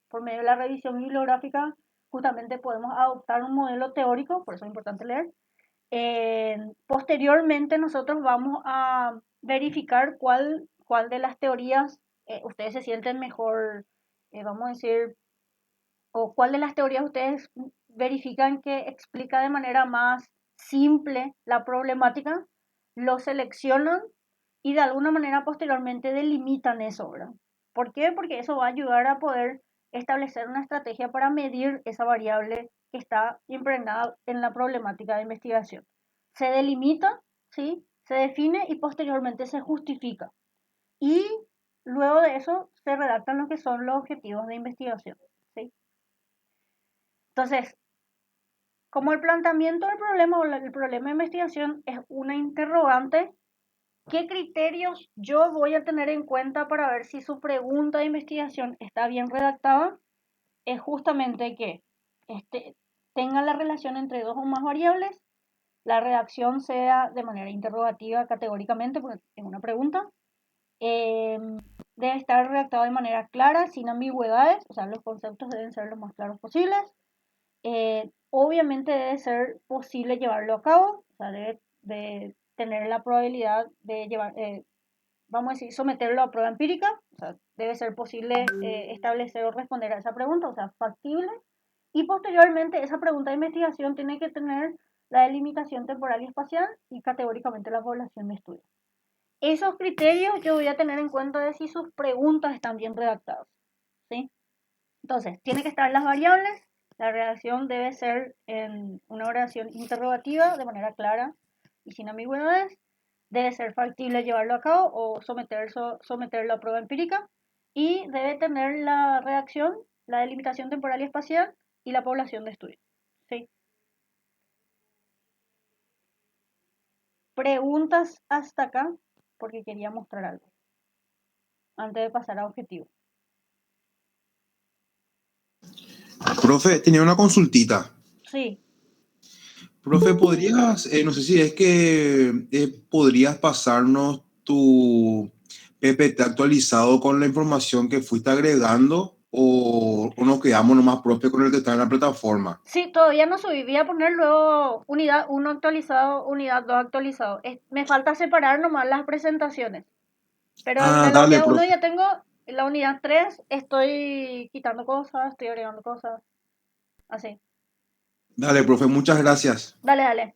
Speaker 1: por medio de la revisión bibliográfica, justamente podemos adoptar un modelo teórico, por eso es importante leer. Posteriormente, nosotros vamos a verificar cuál de las teorías ustedes se sienten mejor, vamos a decir, o cuál de las teorías ustedes verifican que explica de manera más simple la problemática, lo seleccionan y de alguna manera posteriormente delimitan eso, ¿verdad? ¿Por qué? Porque eso va a ayudar a poder establecer una estrategia para medir esa variable que está impregnada en la problemática de investigación. Se delimita, ¿sí? Se define y posteriormente se justifica. Y luego de eso se redactan lo que son los objetivos de investigación, ¿sí? Entonces, como el planteamiento del problema o el problema de investigación es una interrogante, ¿qué criterios yo voy a tener en cuenta para ver si su pregunta de investigación está bien redactada? Es justamente que este, tenga la relación entre dos o más variables, la redacción sea de manera interrogativa categóricamente, porque es una pregunta. Debe estar redactado de manera clara, sin ambigüedades, o sea, los conceptos deben ser lo más claros posibles. Obviamente debe ser posible llevarlo a cabo, o sea, debe de tener la probabilidad de llevar, vamos a decir, someterlo a prueba empírica, o sea, debe ser posible establecer o responder a esa pregunta, o sea, factible. Y posteriormente esa pregunta de investigación tiene que tener la delimitación temporal y espacial y categóricamente la población de estudio. Esos criterios yo voy a tener en cuenta de si sus preguntas están bien redactadas, ¿sí? Entonces, tiene que estar las variables, la redacción debe ser en una oración interrogativa de manera clara y sin ambigüedades, debe ser factible llevarlo a cabo o someterlo a prueba empírica y debe tener la redacción, la delimitación temporal y espacial y la población de estudio, ¿sí? Preguntas hasta acá porque quería mostrar algo antes de pasar a objetivo.
Speaker 3: Profe, tenía una consultita.
Speaker 1: Sí,
Speaker 3: Profe, ¿podrías, no sé si es que podrías pasarnos tu PPT actualizado con la información que fuiste agregando o nos quedamos nomás, profe, con el que está en la plataforma?
Speaker 1: sí, todavía no subí. Voy a poner luego unidad 1 actualizado, unidad 2 actualizado. Me falta separar nomás las presentaciones. Pero
Speaker 3: Ah,
Speaker 1: de la
Speaker 3: dale,
Speaker 1: unidad 1
Speaker 3: profe.
Speaker 1: ya tengo, en la unidad 3 estoy quitando cosas, estoy agregando cosas, así.
Speaker 3: Dale, profe, muchas gracias.
Speaker 1: Dale, dale.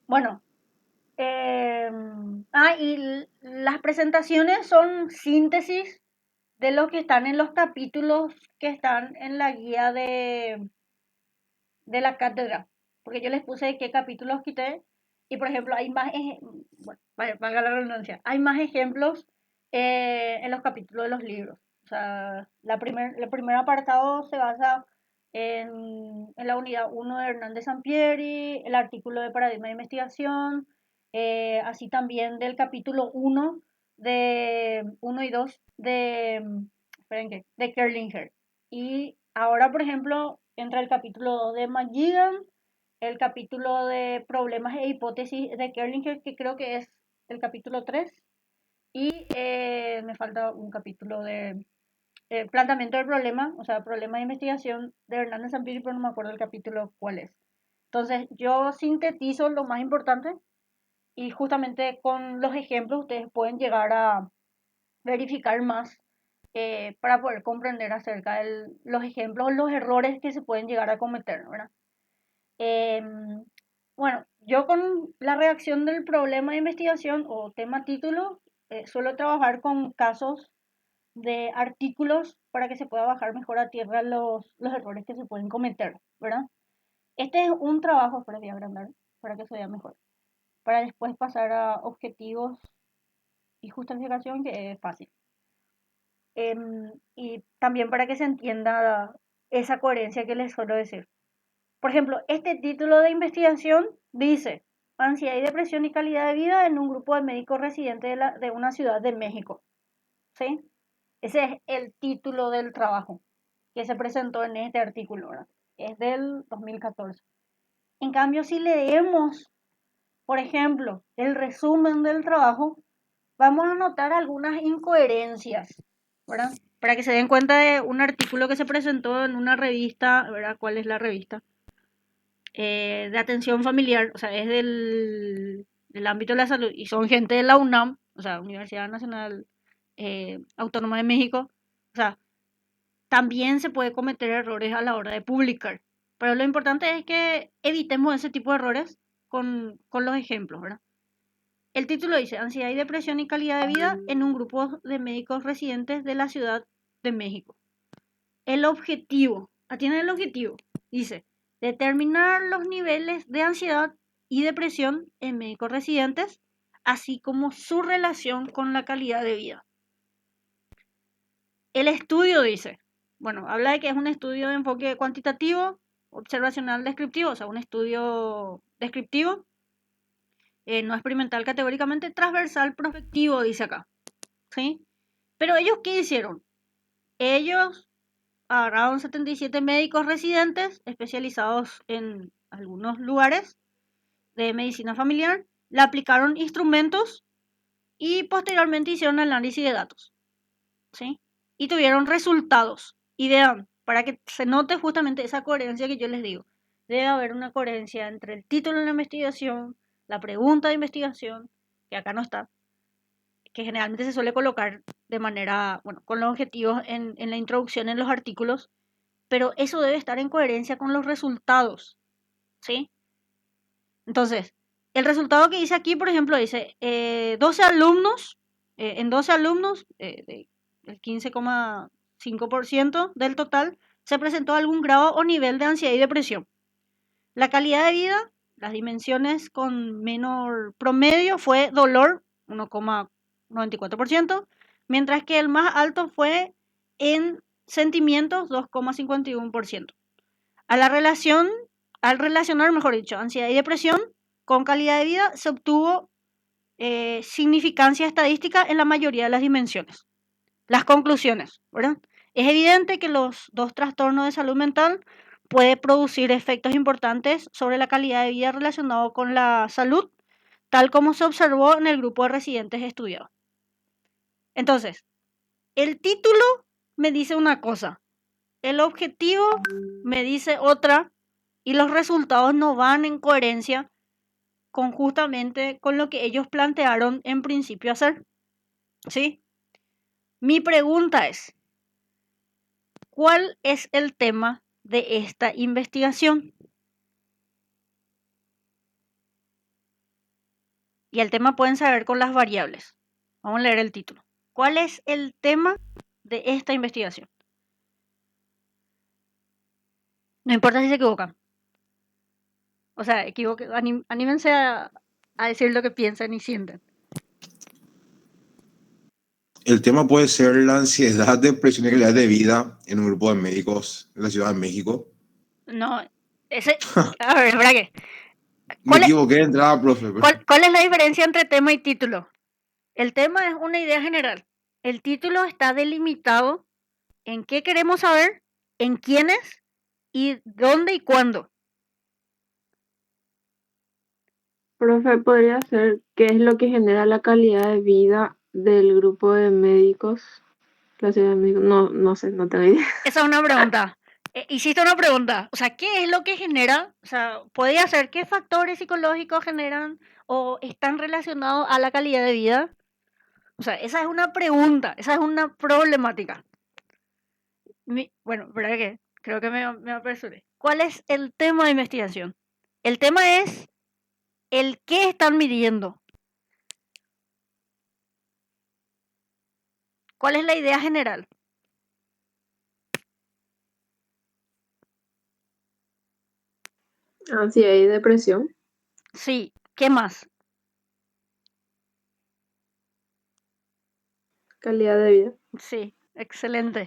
Speaker 1: Bueno, y las presentaciones son síntesis de lo que están en los capítulos que están en la guía de la cátedra, porque yo les puse qué capítulos quité y por ejemplo hay más, bueno, valga la redundancia, hay más ejemplos en los capítulos de los libros. O sea, el primer apartado se basa en la unidad 1 de Hernández Sampieri, el artículo de paradigma de investigación, así también del capítulo 1 de 1 y 2 esperen de Kerlinger. Y ahora, por ejemplo, entra el capítulo 2 de McGigan, el capítulo de problemas e hipótesis de Kerlinger, que creo que es el capítulo 3, y me falta un capítulo de planteamiento del problema, o sea, problema de investigación de Hernández Zampiri, pero no me acuerdo el capítulo cuál es. Entonces, yo sintetizo lo más importante y justamente con los ejemplos ustedes pueden llegar a verificar más para poder comprender acerca de los ejemplos, los errores que se pueden llegar a cometer, ¿verdad? Bueno, yo con la redacción del problema de investigación o tema título, suelo trabajar con casos de artículos para que se pueda bajar mejor a tierra los errores que se pueden cometer, ¿verdad? Este es un trabajo, pero voy a agrandar para que se vea mejor, para después pasar a objetivos y justificación, que es fácil. Y también para que se entienda esa coherencia que les suelo decir. Por ejemplo, este título de investigación dice ansiedad y depresión y calidad de vida en un grupo de médicos residentes de una ciudad de México. ¿Sí? Ese es el título del trabajo que se presentó en este artículo, ¿verdad? Es del 2014. En cambio, si leemos, por ejemplo, el resumen del trabajo, vamos a notar algunas incoherencias, ¿verdad? Para que se den cuenta de un artículo que se presentó en una revista, ¿verdad? ¿Cuál es la revista? De atención familiar, o sea, es del ámbito de la salud y son gente de la UNAM, o sea, Universidad Nacional Autónoma de México, o sea, también se puede cometer errores a la hora de publicar. Pero lo importante es que evitemos ese tipo de errores con los ejemplos, ¿verdad? El título dice ansiedad y depresión y calidad de vida en un grupo de médicos residentes de la Ciudad de México. El objetivo, atiende el objetivo, dice determinar los niveles de ansiedad y depresión en médicos residentes, así como su relación con la calidad de vida. El estudio dice, bueno, habla de que es un estudio de enfoque cuantitativo, observacional descriptivo, o sea, un estudio descriptivo, no experimental categóricamente, transversal prospectivo, dice acá, ¿sí? Pero ellos, ¿qué hicieron? Ellos agarraron 77 médicos residentes especializados en algunos lugares de medicina familiar, le aplicaron instrumentos y posteriormente hicieron análisis de datos, ¿sí? Y tuvieron resultados. Y vean, para que se note justamente esa coherencia que yo les digo, debe haber una coherencia entre el título de la investigación, la pregunta de investigación, que acá no está, que generalmente se suele colocar de manera, bueno, con los objetivos en la introducción en los artículos, pero eso debe estar en coherencia con los resultados, ¿sí? Entonces, el resultado que dice aquí, por ejemplo, dice 12 alumnos, en 12 alumnos, el 15,5% del total, se presentó algún grado o nivel de ansiedad y depresión. La calidad de vida, las dimensiones con menor promedio fue dolor, 1,94%, mientras que el más alto fue en sentimientos, 2,51%. Al relacionar, mejor dicho, ansiedad y depresión con calidad de vida, se obtuvo significancia estadística en la mayoría de las dimensiones. Las conclusiones, ¿verdad? Es evidente que los dos trastornos de salud mental pueden producir efectos importantes sobre la calidad de vida relacionado con la salud, tal como se observó en el grupo de residentes estudiados. Entonces, el título me dice una cosa, el objetivo me dice otra, y los resultados no van en coherencia con justamente con lo que ellos plantearon en principio hacer, ¿sí? Mi pregunta es, ¿cuál es el tema de esta investigación? Y el tema pueden saber con las variables. Vamos a leer el título. ¿Cuál es el tema de esta investigación? No importa si se equivocan. O sea, anímense a decir lo que piensan y sienten.
Speaker 3: El tema puede ser la ansiedad, depresión y calidad de vida en un grupo de médicos en la Ciudad de México.
Speaker 1: No, ese... A ver, ¿para qué?
Speaker 3: Me equivoqué de entrada, profe.
Speaker 1: ¿Cuál es la diferencia entre tema y título? El tema es una idea general. El título está delimitado en qué queremos saber, en quiénes y dónde y cuándo.
Speaker 4: Profe, podría ser qué es lo que genera la calidad de vida del grupo de médicos, la Ciudad de México. No sé, no tengo idea.
Speaker 1: Esa es una pregunta. Hiciste una pregunta. O sea, ¿qué es lo que genera? O sea, podría ser qué factores psicológicos generan o están relacionados a la calidad de vida. O sea, esa es una pregunta, esa es una problemática. Bueno, ¿verdad que? Creo que me apresuré. ¿Cuál es el tema de investigación? El tema es el qué están midiendo. ¿Cuál es la idea general?
Speaker 4: Ansiedad y depresión,
Speaker 1: Sí, ¿qué más?
Speaker 4: calidad de vida.
Speaker 1: Sí, excelente.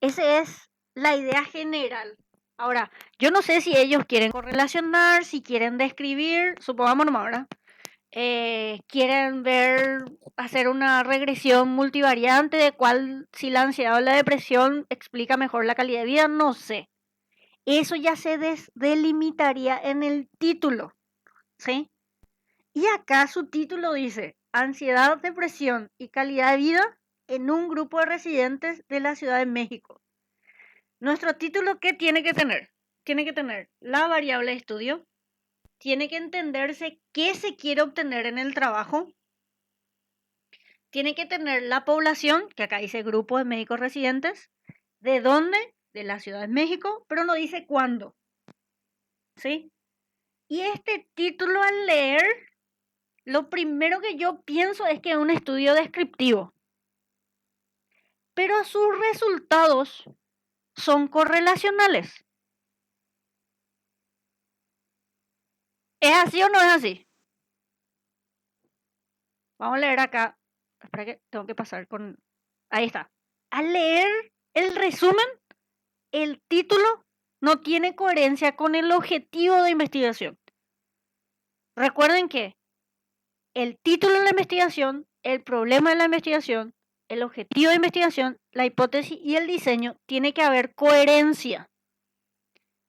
Speaker 1: Esa es la idea general. Ahora, yo no sé si ellos quieren correlacionar, si quieren describir, supongamos nomás, ¿verdad? Quieren hacer una regresión multivariante de cuál, si la ansiedad o la depresión explica mejor la calidad de vida, no sé. Eso ya se delimitaría en el título, ¿sí? Y acá su título dice, ansiedad, depresión y calidad de vida en un grupo de residentes de la Ciudad de México. Nuestro título, ¿qué tiene que tener? Tiene que tener la variable de estudio, tiene que entenderse qué se quiere obtener en el trabajo, tiene que tener la población, que acá dice grupo de médicos residentes, de dónde, de la Ciudad de México, pero no dice cuándo, ¿sí? Y este título al leer, lo primero que yo pienso es que es un estudio descriptivo, pero sus resultados son correlacionales. ¿Es así o no es así? Vamos a leer acá. Espera que tengo que pasar con... Ahí está. Al leer el resumen, el título no tiene coherencia con el objetivo de investigación. Recuerden que el título de la investigación, el problema de la investigación, el objetivo de investigación, la hipótesis y el diseño, tiene que haber coherencia.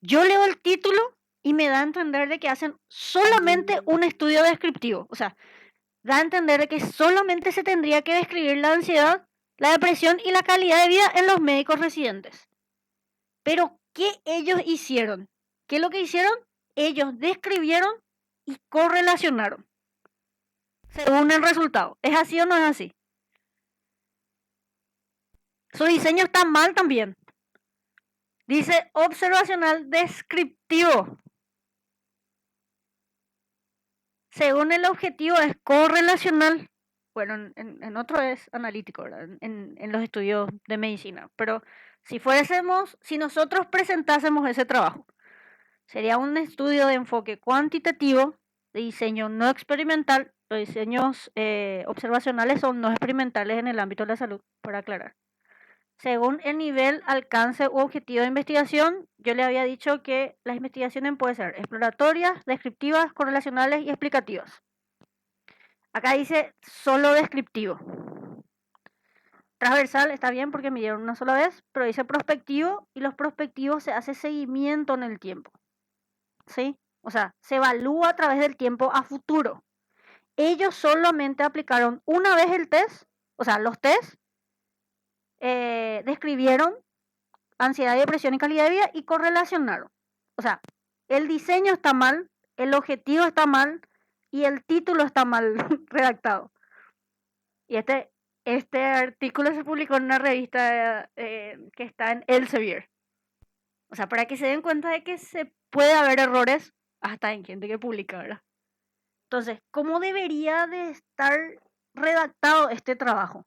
Speaker 1: Yo leo el título y me da a entender de que hacen solamente un estudio descriptivo. O sea, da a entender de que solamente se tendría que describir la ansiedad, la depresión y la calidad de vida en los médicos residentes. Pero, ¿qué ellos hicieron? ¿Qué es lo que hicieron? Ellos describieron y correlacionaron según el resultado. ¿Es así o no es así? Su diseño está mal también. Dice observacional descriptivo. Según el objetivo es correlacional. Bueno, en otro es analítico, ¿verdad? En los estudios de medicina. Pero si nosotros presentásemos ese trabajo, sería un estudio de enfoque cuantitativo, de diseño no experimental. Los diseños observacionales son no experimentales en el ámbito de la salud, para aclarar. Según el nivel, alcance u objetivo de investigación, yo le había dicho que las investigaciones pueden ser exploratorias, descriptivas, correlacionales y explicativas. Acá dice solo descriptivo. Transversal está bien porque me dieron una sola vez, pero dice prospectivo y los prospectivos se hace seguimiento en el tiempo. ¿Sí? O sea, se evalúa a través del tiempo a futuro. Ellos solamente aplicaron una vez el test, o sea, los tests, describieron ansiedad, depresión y calidad de vida y correlacionaron. O sea, el diseño está mal, el objetivo está mal y el título está mal redactado. Y este artículo se publicó en una revista que está en Elsevier. O sea, para que se den cuenta de que se puede haber errores hasta en gente que publica, ¿verdad? Entonces, ¿cómo debería de estar redactado este trabajo?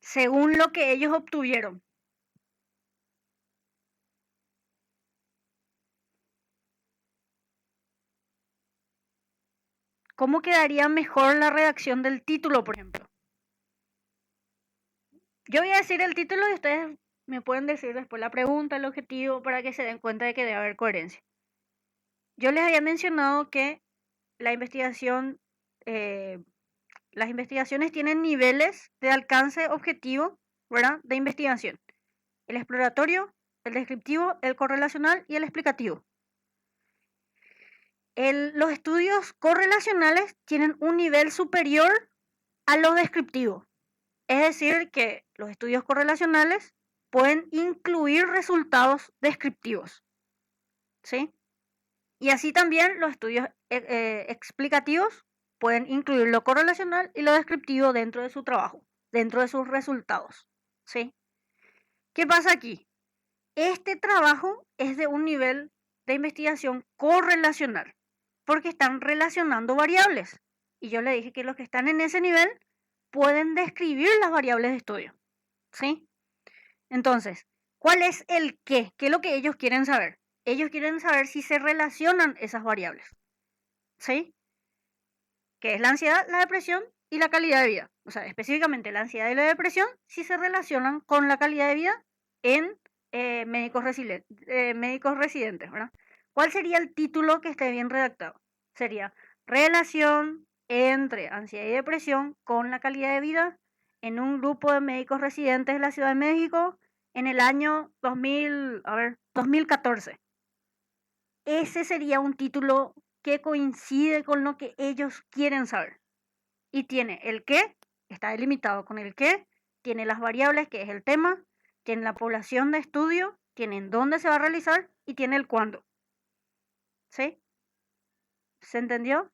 Speaker 1: Según lo que ellos obtuvieron. ¿Cómo quedaría mejor la redacción del título, por ejemplo? Yo voy a decir el título y ustedes me pueden decir después la pregunta, el objetivo, para que se den cuenta de que debe haber coherencia. Yo les había mencionado que las investigaciones tienen niveles de alcance objetivo, ¿verdad? De investigación. El exploratorio, el descriptivo, el correlacional y el explicativo. Los estudios correlacionales tienen un nivel superior a lo descriptivo. Es decir, que los estudios correlacionales pueden incluir resultados descriptivos. ¿Sí? Y así también los estudios explicativos pueden incluir lo correlacional y lo descriptivo dentro de su trabajo, dentro de sus resultados. ¿Sí? ¿Qué pasa aquí? Este trabajo es de un nivel de investigación correlacional, porque están relacionando variables. Y yo le dije que los que están en ese nivel pueden describir las variables de estudio. ¿Sí? Entonces, ¿cuál es el qué? ¿Qué es lo que ellos quieren saber? Ellos quieren saber si se relacionan esas variables. ¿Sí? Que es la ansiedad, la depresión y la calidad de vida. O sea, específicamente la ansiedad y la depresión, si se relacionan con la calidad de vida en médicos residentes, ¿verdad? ¿Cuál sería el título que esté bien redactado? Sería relación entre ansiedad y depresión con la calidad de vida en un grupo de médicos residentes de la Ciudad de México en el año 2014. Ese sería un título que coincide con lo que ellos quieren saber. Y tiene el qué, está delimitado con el qué, tiene las variables, que es el tema, tiene la población de estudio, tiene en dónde se va a realizar y tiene el cuándo. ¿Sí? ¿Se entendió?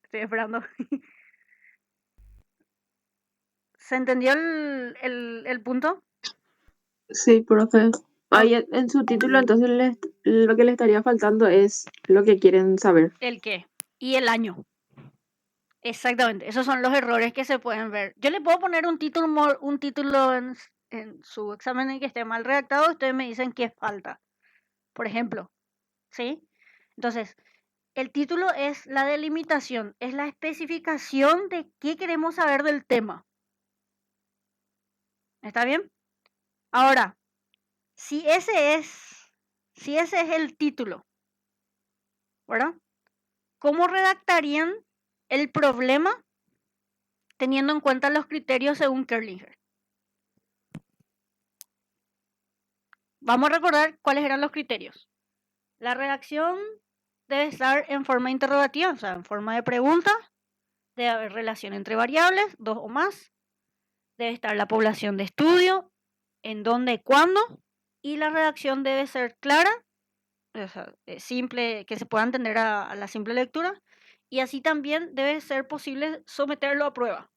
Speaker 1: Estoy esperando. ¿Se entendió el punto?
Speaker 4: Sí, profe. Ahí en su título, entonces lo que le estaría faltando es lo que quieren saber.
Speaker 1: El qué y el año. Exactamente, esos son los errores que se pueden ver. Yo le puedo poner un título en su examen en que esté mal redactado, ustedes me dicen qué falta, por ejemplo, ¿sí? Entonces, el título es la delimitación, es la especificación de qué queremos saber del tema. ¿Está bien? Ahora, si ese es el título, ¿verdad? ¿Cómo redactarían el problema teniendo en cuenta los criterios según Kerlinger? vamos a recordar cuáles eran los criterios. La redacción debe estar en forma interrogativa, o sea, en forma de pregunta. Debe haber relación entre variables, 2 o más. Debe estar la población de estudio, en dónde y cuándo. Y la redacción debe ser clara, o sea, simple, que se pueda entender a la simple lectura. Y así también debe ser posible someterlo a prueba.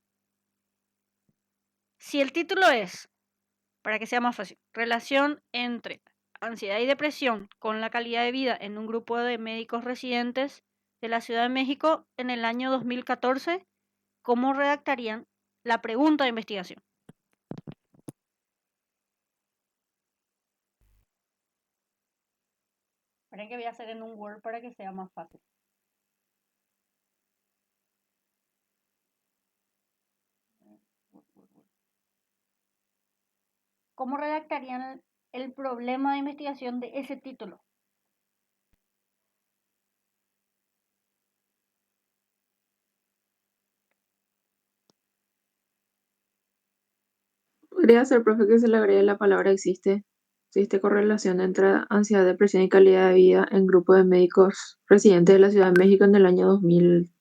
Speaker 1: Si el título es, para que sea más fácil, relación entre ansiedad y depresión con la calidad de vida en un grupo de médicos residentes de la Ciudad de México en el año 2014, ¿cómo redactarían la pregunta de investigación? Esperen que voy a hacer en un Word para que sea más fácil. ¿Cómo redactarían el problema de investigación de ese título?
Speaker 4: Podría ser, profe, que se le agregue la palabra existe. Existe correlación entre ansiedad, depresión y calidad de vida en grupo de médicos residentes de la Ciudad de México en el año 2018.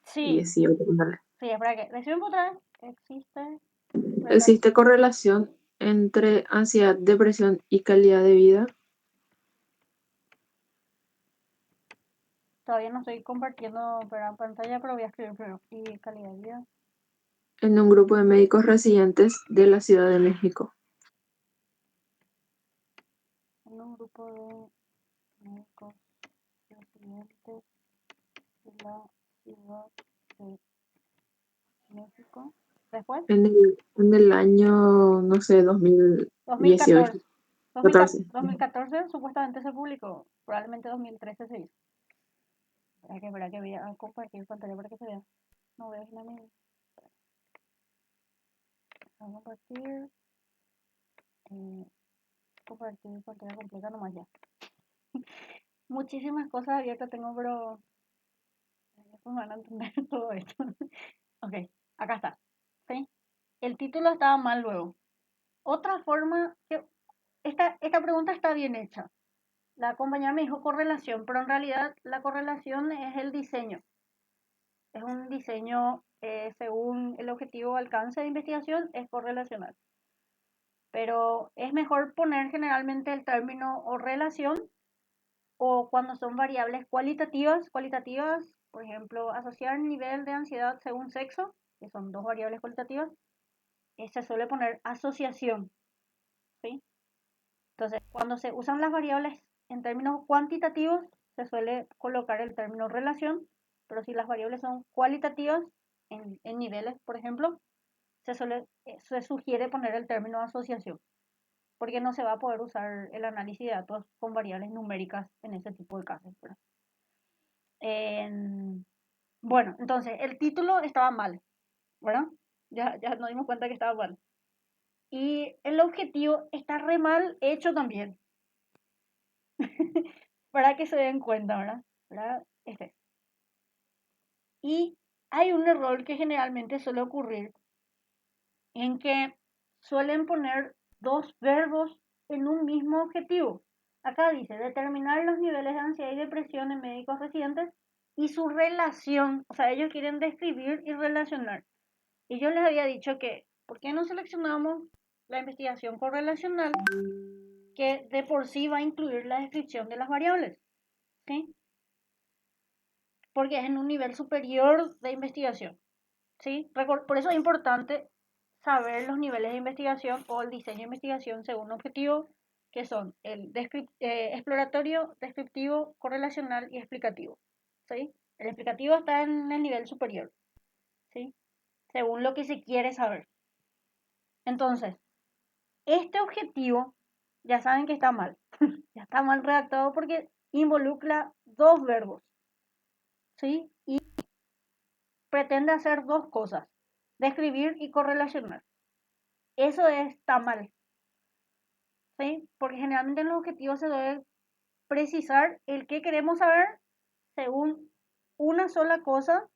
Speaker 1: Sí, sí, espera que. Decimos otra vez. Existe.
Speaker 4: Existe correlación entre ansiedad, depresión y calidad de vida
Speaker 1: Todavía no estoy compartiendo pantalla, pero voy a escribir primero. Y calidad de vida.
Speaker 4: en un grupo de médicos residentes de la Ciudad de México.
Speaker 1: En un grupo de médicos residentes de la Ciudad de México. Después,
Speaker 4: En el año, no sé, 2018,
Speaker 1: 2014.
Speaker 4: 14.
Speaker 1: 2014 supuestamente se publicó. Probablemente 2013 se hizo. Espera que voy a compartir pantalla para que se vea. No veo la misma. Voy a compartir. Compartir pantalla completa nomás ya. Muchísimas cosas abiertas tengo, pero después van a entender todo esto. Ok, acá está. ¿Sí? El título estaba mal luego. Otra forma que esta pregunta está bien hecha. La compañera me dijo correlación, pero en realidad la correlación es el diseño. Es un diseño según el objetivo o alcance de investigación, es correlacional. Pero es mejor poner generalmente el término o relación o cuando son variables cualitativas, por ejemplo, asociar nivel de ansiedad según sexo, que son dos variables cualitativas, se suele poner asociación, ¿sí? Entonces, cuando se usan las variables en términos cuantitativos, se suele colocar el término relación, pero si las variables son cualitativas, en niveles, por ejemplo, se sugiere poner el término asociación, porque no se va a poder usar el análisis de datos con variables numéricas en ese tipo de casos, ¿verdad? Bueno, entonces el título estaba mal, ¿verdad? Ya nos dimos cuenta que estaba mal. Y el objetivo está re mal hecho también. Para que se den cuenta, ¿verdad? Y hay un error que generalmente suele ocurrir en que suelen poner dos verbos en un mismo objetivo. Acá dice determinar los niveles de ansiedad y depresión en médicos residentes y su relación, o sea, ellos quieren describir y relacionar. Y yo les había dicho que, ¿por qué no seleccionamos la investigación correlacional que de por sí va a incluir la descripción de las variables? ¿Sí? Porque es en un nivel superior de investigación. ¿Sí? Por eso es importante saber los niveles de investigación o el diseño de investigación según objetivo, que son el exploratorio, descriptivo, correlacional y explicativo. ¿Sí? El explicativo está en el nivel superior, ¿sí? Según lo que se quiere saber. Entonces, este objetivo ya saben que está mal. Ya está mal redactado porque involucra dos verbos, ¿sí? Y pretende hacer dos cosas, describir y correlacionar. Eso está mal, ¿sí? Porque generalmente en los objetivos se debe precisar el que queremos saber según una sola cosa,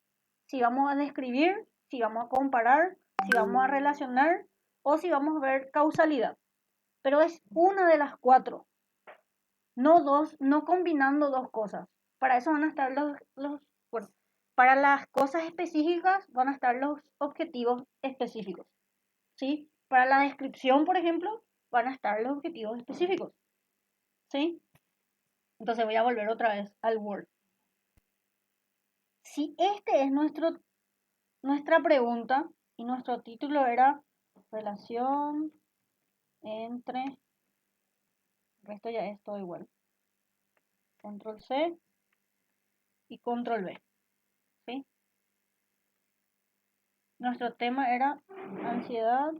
Speaker 1: si vamos a describir, si vamos a comparar, si vamos a relacionar o si vamos a ver causalidad. pero es una de las 4, no dos, no combinando dos cosas. Para eso van a estar bueno, para las cosas específicas van a estar los objetivos específicos, ¿sí? Para la descripción, por ejemplo, van a estar los objetivos específicos, ¿sí? Entonces voy a volver otra vez al Word. Si este es nuestra pregunta y nuestro título era relación entre, el resto ya es todo igual, control C y control V, ¿sí? Nuestro tema era ansiedad,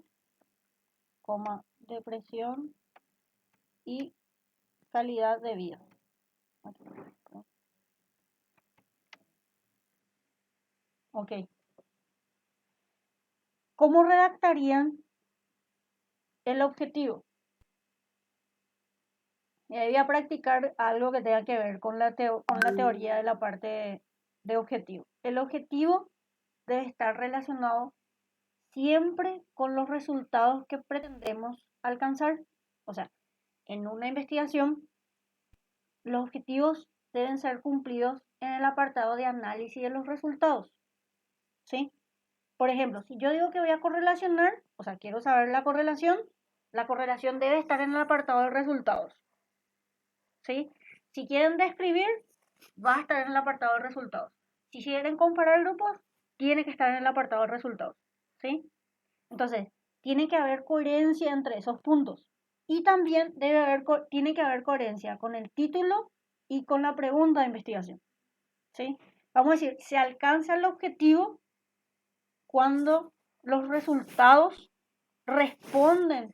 Speaker 1: depresión y calidad de vida. Ok. ¿Cómo redactarían el objetivo? Y ahí voy a practicar algo que tenga que ver con la teoría de la parte de objetivo. El objetivo debe estar relacionado siempre con los resultados que pretendemos alcanzar. O sea, en una investigación, los objetivos deben ser cumplidos en el apartado de análisis de los resultados, ¿sí? Por ejemplo, si yo digo que voy a correlacionar, o sea, quiero saber la correlación debe estar en el apartado de resultados, ¿sí? Si quieren describir, va a estar en el apartado de resultados. Si quieren comparar grupos, tiene que estar en el apartado de resultados, ¿sí? Entonces, tiene que haber coherencia entre esos puntos. Y también tiene que haber coherencia con el título y con la pregunta de investigación, ¿sí? Vamos a decir, se alcanza el objetivo cuando los resultados responden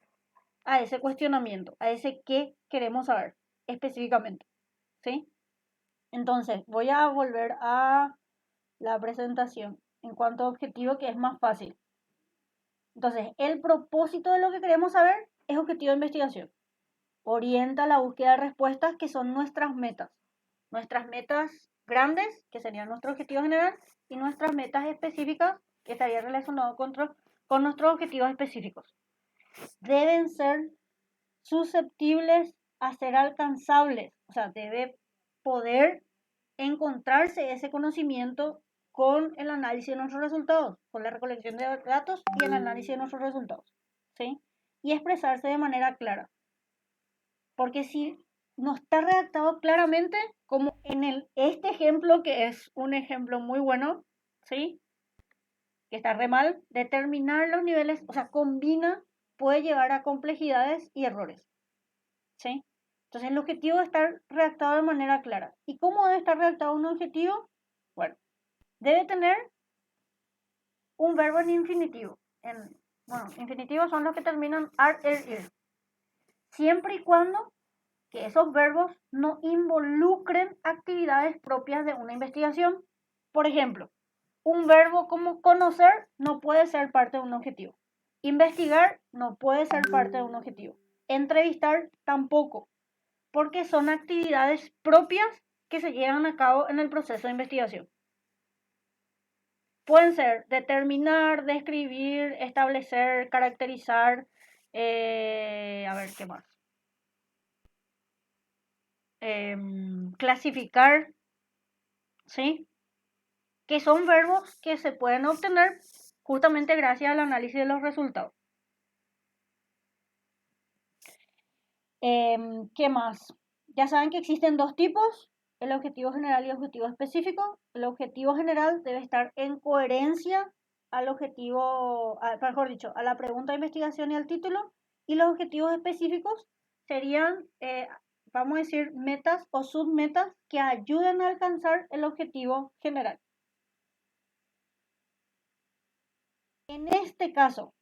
Speaker 1: a ese cuestionamiento, a ese qué queremos saber específicamente, ¿sí? Entonces, voy a volver a la presentación en cuanto a objetivo, que es más fácil. Entonces, el propósito de lo que queremos saber es objetivo de investigación. Orienta la búsqueda de respuestas, que son nuestras metas. Nuestras metas grandes, que serían nuestro objetivo general, y nuestras metas específicas, que estarían relacionadas con nuestros objetivos específicos. Deben ser susceptibles a ser alcanzables, o sea, debe poder encontrarse ese conocimiento con el análisis de nuestros resultados, con la recolección de datos y el análisis de nuestros resultados, ¿sí? Y expresarse de manera clara. Porque si no está redactado claramente, como en este ejemplo, que es un ejemplo muy bueno, ¿sí? Que está re mal, determinar los niveles, o sea, combina, puede llevar a complejidades y errores, ¿sí? Entonces el objetivo debe estar redactado de manera clara. ¿Y cómo debe estar redactado un objetivo? Bueno, debe tener un verbo en infinitivo. Bueno, infinitivos son los que terminan ar, ir. Siempre y cuando que esos verbos no involucren actividades propias de una investigación. Por ejemplo, un verbo como conocer no puede ser parte de un objetivo. Investigar no puede ser parte de un objetivo. Entrevistar tampoco, porque son actividades propias que se llevan a cabo en el proceso de investigación. Pueden ser determinar, describir, establecer, caracterizar, a ver, ¿qué más? Clasificar, ¿sí? Que son verbos que se pueden obtener justamente gracias al análisis de los resultados. ¿Qué más? Ya saben que existen dos tipos, el objetivo general y el objetivo específico. El objetivo general debe estar en coherencia al objetivo, mejor dicho, a la pregunta de investigación y al título. Y los objetivos específicos serían, vamos a decir, metas o submetas que ayuden a alcanzar el objetivo general. En este caso,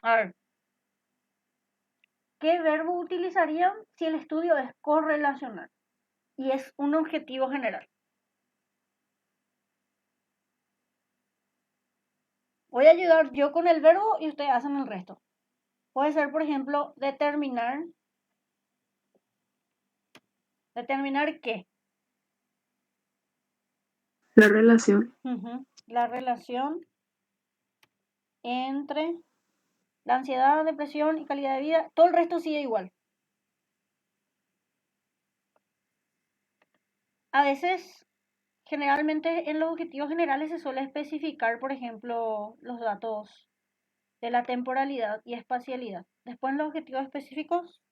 Speaker 1: a ver, ¿qué verbo utilizarían si el estudio es correlacional y es un objetivo general? Voy a ayudar yo con el verbo y ustedes hacen el resto. Puede ser, por ejemplo, determinar. ¿Determinar qué?
Speaker 4: La relación.
Speaker 1: La relación entre La ansiedad, depresión y calidad de vida, todo el resto sigue igual. A veces, generalmente en los objetivos generales se suele especificar, por ejemplo, los datos de la temporalidad y espacialidad. Después los objetivos específicos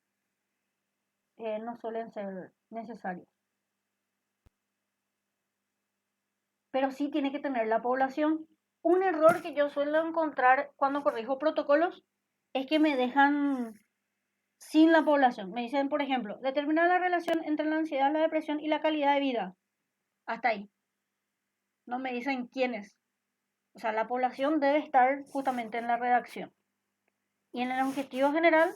Speaker 1: no suelen ser necesarios. Pero sí tiene que tener la población. Un error que yo suelo encontrar cuando corrijo protocolos es que me dejan sin la población. Me dicen, por ejemplo, determinar la relación entre la ansiedad, la depresión y la calidad de vida. Hasta ahí. No me dicen quiénes. O sea, la población debe estar justamente en la redacción. Y en el objetivo general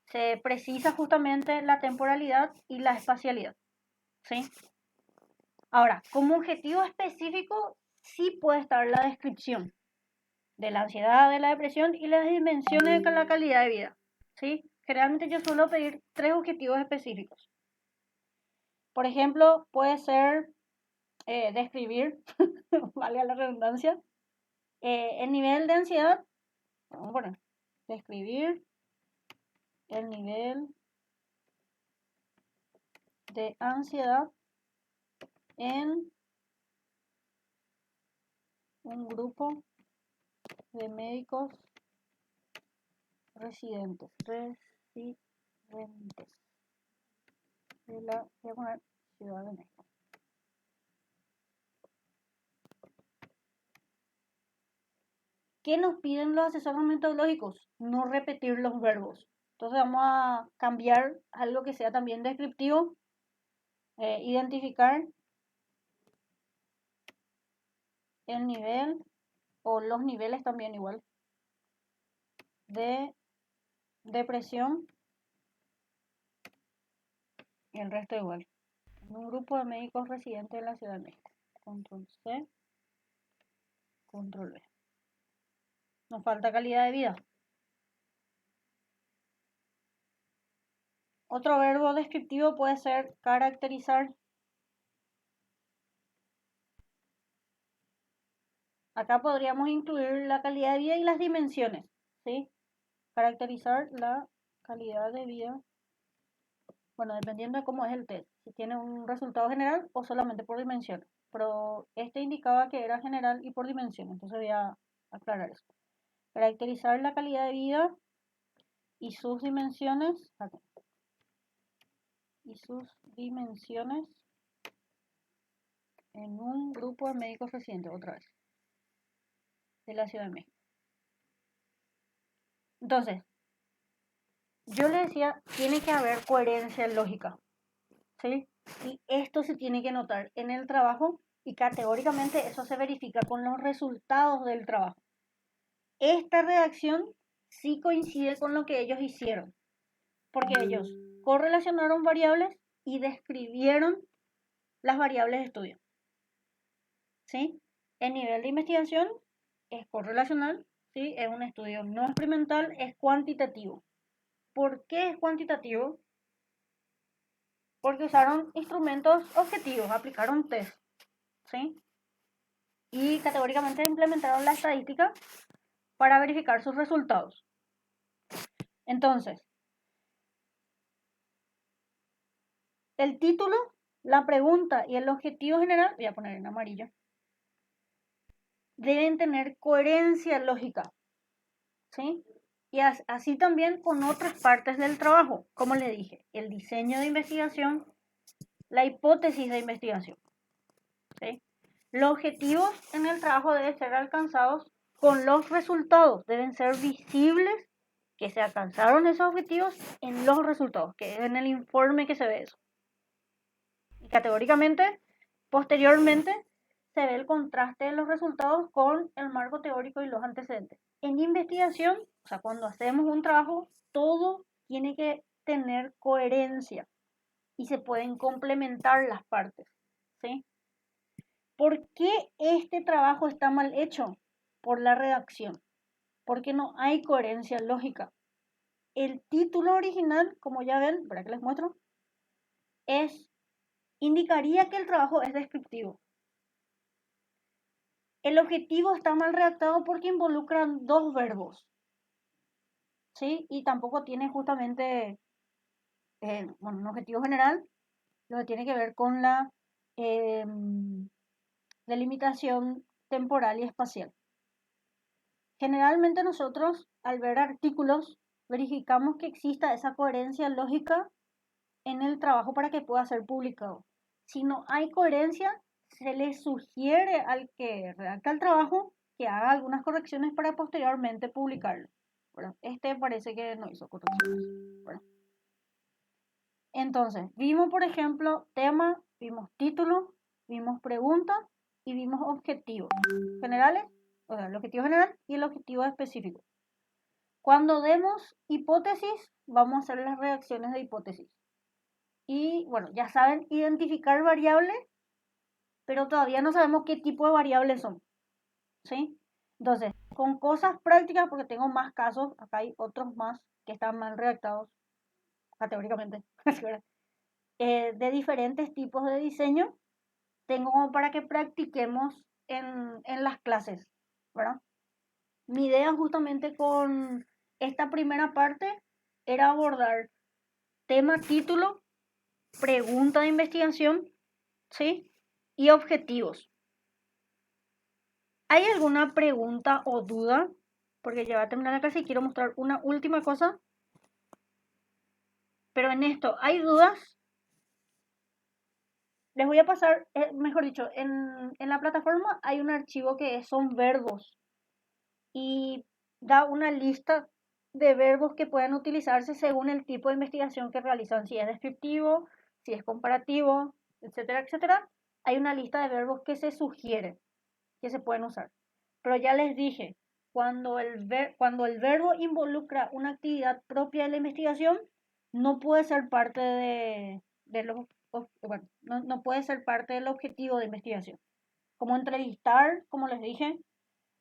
Speaker 1: se precisa justamente la temporalidad y la espacialidad. ¿Sí? Ahora, como objetivo específico, sí puede estar la descripción de la ansiedad, de la depresión y las dimensiones de la calidad de vida. ¿Sí? Generalmente yo suelo pedir 3 objetivos específicos. Por ejemplo, puede ser describir, valga la redundancia, el nivel de ansiedad. Bueno, describir el nivel de ansiedad en un grupo de médicos residentes de la, voy a poner Ciudad de México. ¿Qué nos piden los asesores metodológicos? No repetir los verbos. Entonces vamos a cambiar algo que sea también descriptivo, identificar el nivel o los niveles también igual de depresión y el resto igual. En un grupo de médicos residentes en la Ciudad de México. Control C, Control V. Nos falta calidad de vida. Otro verbo descriptivo puede ser caracterizar. Acá podríamos incluir la calidad de vida y las dimensiones, ¿sí? Caracterizar la calidad de vida. Bueno, dependiendo de cómo es el test. Si tiene un resultado general o solamente por dimensiones. Pero este indicaba que era general y por dimensiones. Entonces voy a aclarar eso. Caracterizar la calidad de vida y sus dimensiones. Acá. Y sus dimensiones en un grupo de médicos residentes, otra vez, de la Ciudad de México. Entonces, yo le decía, tiene que haber coherencia lógica, ¿sí? Y esto se tiene que notar en el trabajo y categóricamente eso se verifica con los resultados del trabajo. Esta redacción sí coincide con lo que ellos hicieron, porque ellos correlacionaron variables y describieron las variables de estudio. ¿Sí? El nivel de investigación es correlacional, ¿sí? Es un estudio no experimental, es cuantitativo. ¿Por qué es cuantitativo? Porque usaron instrumentos objetivos, aplicaron test, ¿sí? Y categóricamente implementaron la estadística para verificar sus resultados. Entonces, el título, la pregunta y el objetivo general, voy a poner en amarillo, deben tener coherencia lógica, ¿sí? Y así también con otras partes del trabajo, como le dije, el diseño de investigación, la hipótesis de investigación, ¿sí? Los objetivos en el trabajo deben ser alcanzados con los resultados, deben ser visibles que se alcanzaron esos objetivos en los resultados, que es en el informe que se ve eso. Y categóricamente, posteriormente, se ve el contraste de los resultados con el marco teórico y los antecedentes. En investigación, o sea, cuando hacemos un trabajo, todo tiene que tener coherencia y se pueden complementar las partes, ¿sí? ¿Por qué este trabajo está mal hecho? Por la redacción, porque no hay coherencia lógica. El título original, como ya ven, para que les muestro, indicaría que el trabajo es descriptivo. El objetivo está mal redactado porque involucran 2 verbos. ¿sí? Y tampoco tiene justamente un objetivo general, lo que tiene que ver con la delimitación temporal y espacial. Generalmente nosotros, al ver artículos, verificamos que exista esa coherencia lógica en el trabajo para que pueda ser publicado. Si no hay coherencia, se le sugiere al que redacta el trabajo que haga algunas correcciones para posteriormente publicarlo. ¿Verdad? Este parece que no hizo correcciones. ¿Verdad? Entonces, vimos, por ejemplo, tema, vimos título, vimos pregunta y vimos objetivos generales, o sea, el objetivo general y el objetivo específico. Cuando demos hipótesis, vamos a hacer las reacciones de hipótesis. Y bueno, ya saben identificar variables, pero todavía no sabemos qué tipo de variables son. ¿Sí? Entonces, con cosas prácticas, porque tengo más casos, acá hay otros más que están mal redactados, categóricamente, de diferentes tipos de diseño, tengo como para que practiquemos en las clases, ¿verdad? Mi idea justamente con esta primera parte era abordar tema, título, pregunta de investigación, ¿sí? Y objetivos. ¿Hay alguna pregunta o duda? Porque ya va a terminar la clase y quiero mostrar una última cosa. Pero en esto, ¿hay dudas? Les voy a pasar, mejor dicho, en la plataforma hay un archivo que son verbos y da una lista de verbos que pueden utilizarse según el tipo de investigación que realizan, si es descriptivo, si es comparativo, etcétera, etcétera. Hay una lista de verbos que se sugieren, que se pueden usar. Pero ya les dije, cuando cuando el verbo involucra una actividad propia de la investigación, no puede ser parte de los, bueno, no puede ser parte del objetivo de investigación. Como entrevistar, como les dije,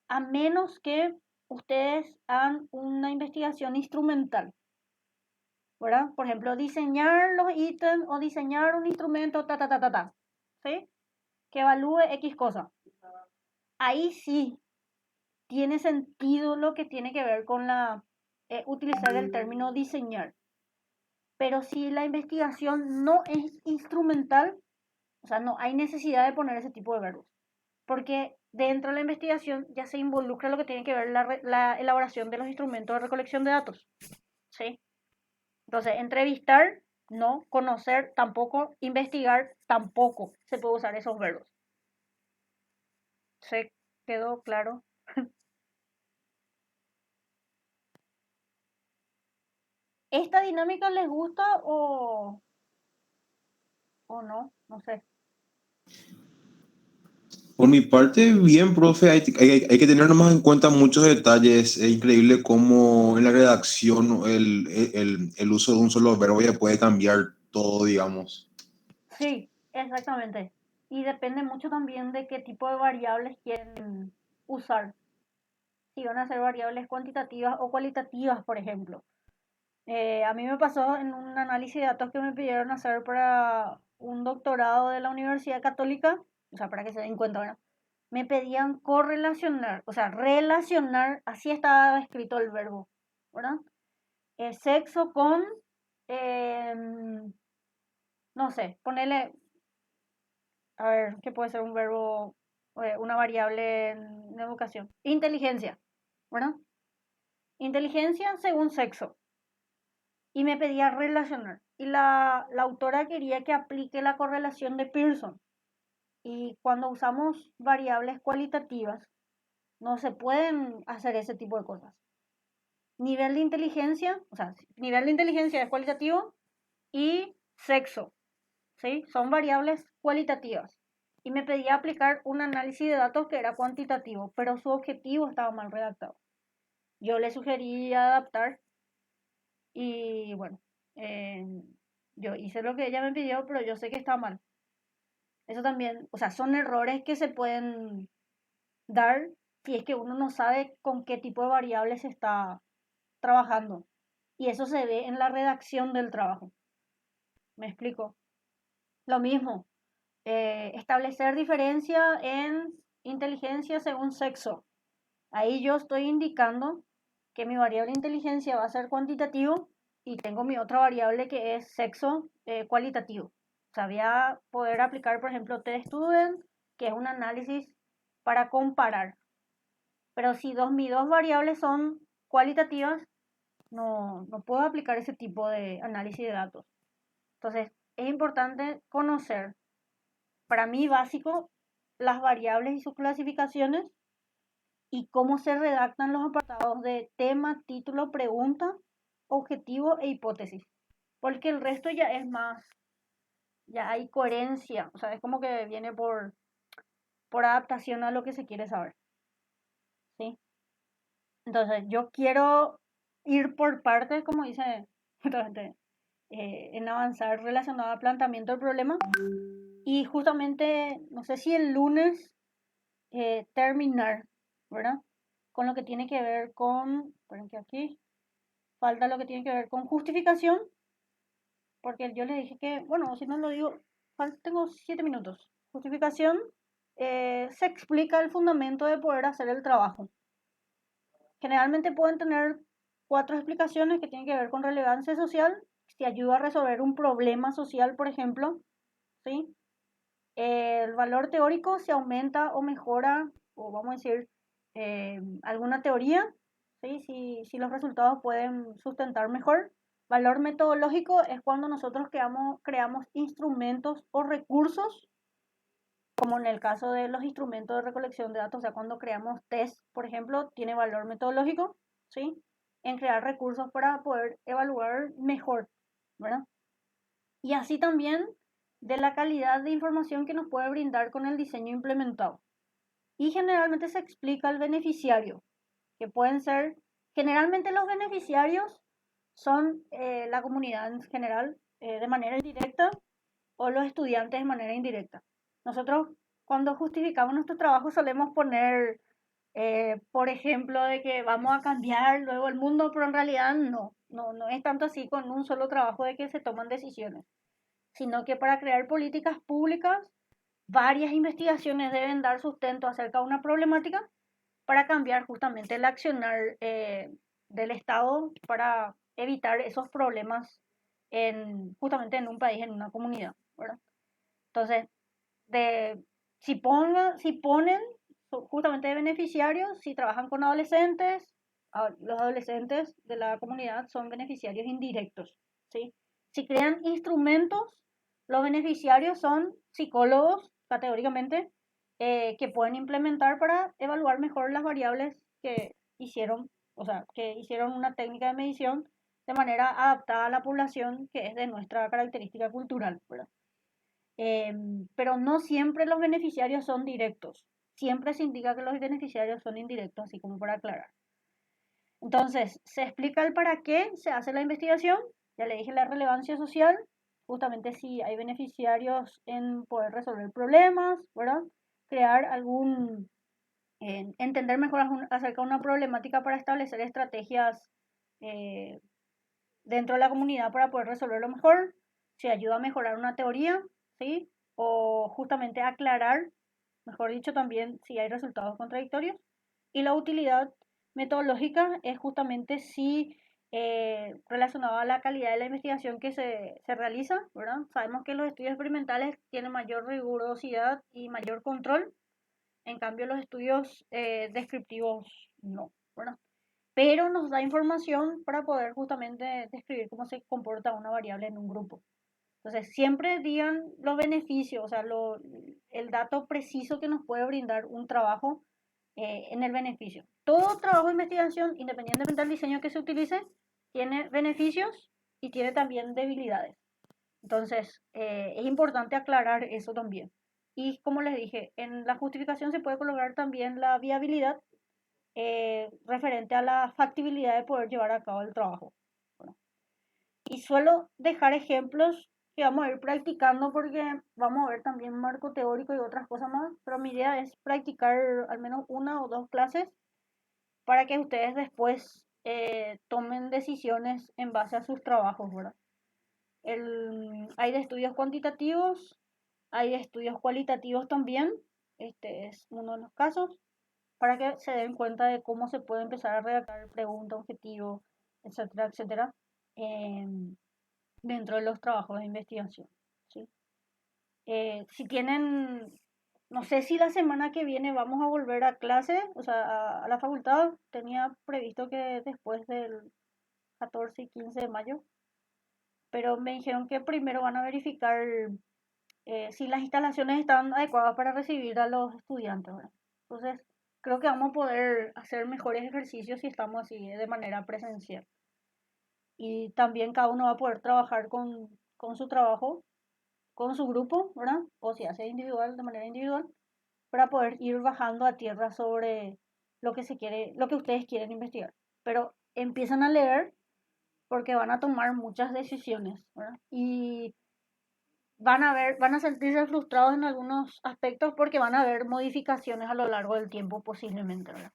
Speaker 1: a menos que ustedes hagan una investigación instrumental, ¿verdad? Por ejemplo, diseñar los ítems o diseñar un instrumento, ¿sí? Que evalúe X cosa. Ahí sí tiene sentido lo que tiene que ver con utilizar el término diseñar. Pero si la investigación no es instrumental, o sea, no hay necesidad de poner ese tipo de verbos. Porque dentro de la investigación ya se involucra lo que tiene que ver la elaboración de los instrumentos de recolección de datos. ¿Sí? Entonces, entrevistar, no. Conocer, tampoco. Investigar, tampoco se puede usar esos verbos. ¿Se quedó claro? ¿Esta dinámica les gusta o no? No sé.
Speaker 3: Por mi parte, bien, profe, hay que tener más en cuenta muchos detalles. Es increíble cómo en la redacción el uso de un solo verbo ya puede cambiar todo, digamos.
Speaker 1: Sí, exactamente. Y depende mucho también de qué tipo de variables quieren usar. Si van a ser variables cuantitativas o cualitativas, por ejemplo. A mí me pasó en un análisis de datos que me pidieron hacer para un doctorado de la Universidad Católica, o sea, para que se den cuenta, ¿verdad? Me pedían correlacionar, o sea, relacionar, así estaba escrito el verbo, ¿verdad? Sexo con, no sé, ponerle, a ver, ¿qué puede ser un verbo, una variable en educación? Inteligencia, ¿verdad? Inteligencia según sexo. Y me pedía relacionar. Y la autora quería que aplique la correlación de Pearson. Y cuando usamos variables cualitativas, no se pueden hacer ese tipo de cosas. Nivel de inteligencia, o sea, nivel de inteligencia es cualitativo y sexo, ¿sí? Son variables cualitativas. Y me pedía aplicar un análisis de datos que era cuantitativo, pero su objetivo estaba mal redactado. Yo le sugerí adaptar y bueno, eh, yo hice lo que ella me pidió, pero yo sé que está mal. Eso también, o sea, son errores que se pueden dar si es que uno no sabe con qué tipo de variables se está trabajando. Y eso se ve en la redacción del trabajo. ¿Me explico? Lo mismo, establecer diferencia en inteligencia según sexo. Ahí yo estoy indicando que mi variable de inteligencia va a ser cuantitativo y tengo mi otra variable que es sexo cualitativo. O sea, voy a poder aplicar, por ejemplo, testudent, que es un análisis para comparar. Pero si mis dos variables son cualitativas, no puedo aplicar ese tipo de análisis de datos. Entonces, es importante conocer, para mí básico, las variables y sus clasificaciones y cómo se redactan los apartados de tema, título, pregunta, objetivo e hipótesis. Porque el resto ya es más, ya hay coherencia, o sea, es como que viene por adaptación a lo que se quiere saber. ¿Sí? Entonces, yo quiero ir por partes, como dice justamente, en avanzar relacionado al planteamiento del problema. Y justamente, no sé si el lunes terminar, ¿verdad? Con lo que tiene que ver con, esperen que aquí falta lo que tiene que ver con justificación, porque yo le dije que, bueno, si no lo digo, tengo 7 minutos. Justificación, se explica el fundamento de poder hacer el trabajo. Generalmente pueden tener 4 explicaciones que tienen que ver con relevancia social, si ayuda a resolver un problema social, por ejemplo, ¿sí? El valor teórico se aumenta o mejora, o vamos a decir, alguna teoría, ¿sí? Si los resultados pueden sustentar mejor. Valor metodológico es cuando nosotros creamos instrumentos o recursos, como en el caso de los instrumentos de recolección de datos, o sea, cuando creamos test, por ejemplo, tiene valor metodológico, ¿sí? En crear recursos para poder evaluar mejor, ¿verdad? Y así también de la calidad de información que nos puede brindar con el diseño implementado. Y generalmente se explica al beneficiario, que pueden ser, generalmente los beneficiarios son la comunidad en general de manera indirecta o los estudiantes de manera indirecta. Nosotros cuando justificamos nuestro trabajo solemos poner, por ejemplo, de que vamos a cambiar luego el mundo, pero en realidad no es tanto así con un solo trabajo de que se toman decisiones, sino que para crear políticas públicas, varias investigaciones deben dar sustento acerca de una problemática para cambiar justamente el accionar del Estado para evitar esos problemas justamente en un país, en una comunidad, ¿verdad? Entonces, si ponen justamente de beneficiarios, si trabajan con adolescentes, los adolescentes de la comunidad son beneficiarios indirectos, ¿sí? Si crean instrumentos, los beneficiarios son psicólogos, categóricamente, que pueden implementar para evaluar mejor las variables que hicieron, o sea, que hicieron una técnica de medición de manera adaptada a la población que es de nuestra característica cultural, ¿verdad? Pero no siempre los beneficiarios son directos. Siempre se indica que los beneficiarios son indirectos, así como para aclarar. Entonces, se explica el para qué se hace la investigación. Ya le dije la relevancia social, justamente si hay beneficiarios en poder resolver problemas, ¿verdad? Crear entender mejor acerca de una problemática para establecer estrategias eh, dentro de la comunidad para poder resolverlo mejor. Si ayuda a mejorar una teoría, ¿sí? O justamente aclarar, mejor dicho, también si hay resultados contradictorios. Y la utilidad metodológica es justamente si relacionado a la calidad de la investigación que se realiza, ¿verdad? Sabemos que los estudios experimentales tienen mayor rigurosidad y mayor control, en cambio los estudios descriptivos no, ¿verdad? Pero nos da información para poder justamente describir cómo se comporta una variable en un grupo. Entonces, siempre digan los beneficios, o sea, el dato preciso que nos puede brindar un trabajo en el beneficio. Todo trabajo de investigación, independientemente del diseño que se utilice, tiene beneficios y tiene también debilidades. Entonces, es importante aclarar eso también. Y como les dije, en la justificación se puede colocar también la viabilidad referente a la factibilidad de poder llevar a cabo el trabajo. Bueno, y suelo dejar ejemplos que vamos a ir practicando porque vamos a ver también marco teórico y otras cosas más, pero mi idea es practicar al menos una o dos clases para que ustedes después tomen decisiones en base a sus trabajos, ¿verdad? Hay de estudios cuantitativos, hay de estudios cualitativos también, este es uno de los casos. para que se den cuenta de cómo se puede empezar a redactar preguntas, objetivos, etcétera, etcétera, dentro de los trabajos de investigación, ¿sí? Si tienen, no sé si la semana que viene vamos a volver a clase, o sea, a la facultad. Tenía previsto que después del 14 y 15 de mayo, pero me dijeron que primero van a verificar si las instalaciones están adecuadas para recibir a los estudiantes, ¿verdad? Entonces, creo que vamos a poder hacer mejores ejercicios si estamos así de manera presencial. Y también cada uno va a poder trabajar con su trabajo, con su grupo, ¿verdad? O si hace individual, de manera individual, para poder ir bajando a tierra sobre lo que se quiere, lo que ustedes quieren investigar. Pero empiezan a leer porque van a tomar muchas decisiones, ¿verdad? Y van a sentirse frustrados en algunos aspectos porque van a haber modificaciones a lo largo del tiempo posiblemente, ¿verdad?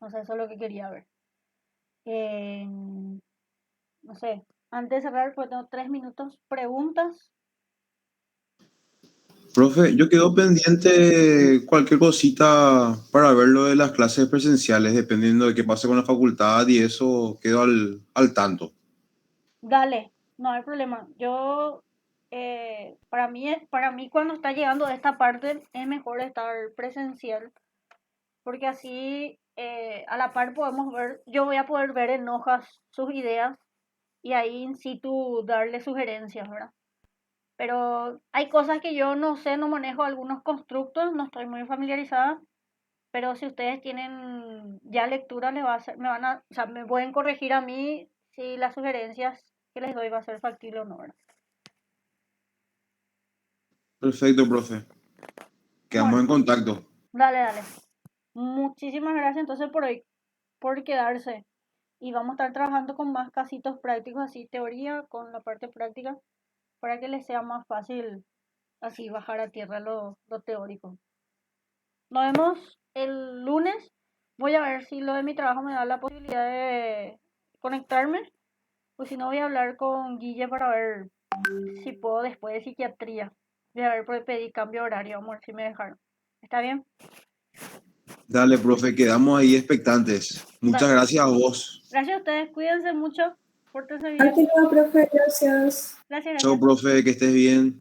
Speaker 1: O sea, eso es lo que quería ver. No sé, antes de cerrar, pues tengo 3 minutos. Preguntas.
Speaker 3: Profe, yo quedo pendiente cualquier cosita para ver lo de las clases presenciales, dependiendo de qué pase con la facultad y eso, quedo al tanto.
Speaker 1: Dale, no hay problema. Yo, para mí cuando está llegando a esta parte es mejor estar presencial, porque así a la par podemos ver, yo voy a poder ver en hojas sus ideas y ahí in situ darle sugerencias, ¿verdad? Pero hay cosas que yo no sé, no manejo algunos constructos, no estoy muy familiarizada, pero si ustedes tienen ya lectura, o sea, me pueden corregir a mí si las sugerencias que les doy va a ser factible o no, ¿verdad?
Speaker 3: Perfecto, profe. Quedamos
Speaker 1: Bueno,
Speaker 3: en contacto.
Speaker 1: dale, dale. Muchísimas gracias entonces por hoy, por quedarse. Y vamos a estar trabajando con más casitos prácticos, así teoría con la parte práctica, para que les sea más fácil así bajar a tierra lo teórico. Nos vemos el lunes. Voy a ver si lo de mi trabajo me da la posibilidad de conectarme. Pues si no, voy a hablar con Guille para ver si puedo después de psiquiatría. Voy a ver, pues pedí cambio de horario, vamos a ver si me dejaron. ¿Está bien?
Speaker 3: Dale, profe, quedamos ahí expectantes. Muchas
Speaker 1: Dale.
Speaker 3: gracias a vos.
Speaker 1: Gracias a ustedes, cuídense mucho. Pórtense bien.
Speaker 2: Aquí va, profe, gracias.
Speaker 1: Gracias,
Speaker 3: Chao,
Speaker 1: gracias.
Speaker 3: profe, que estés bien.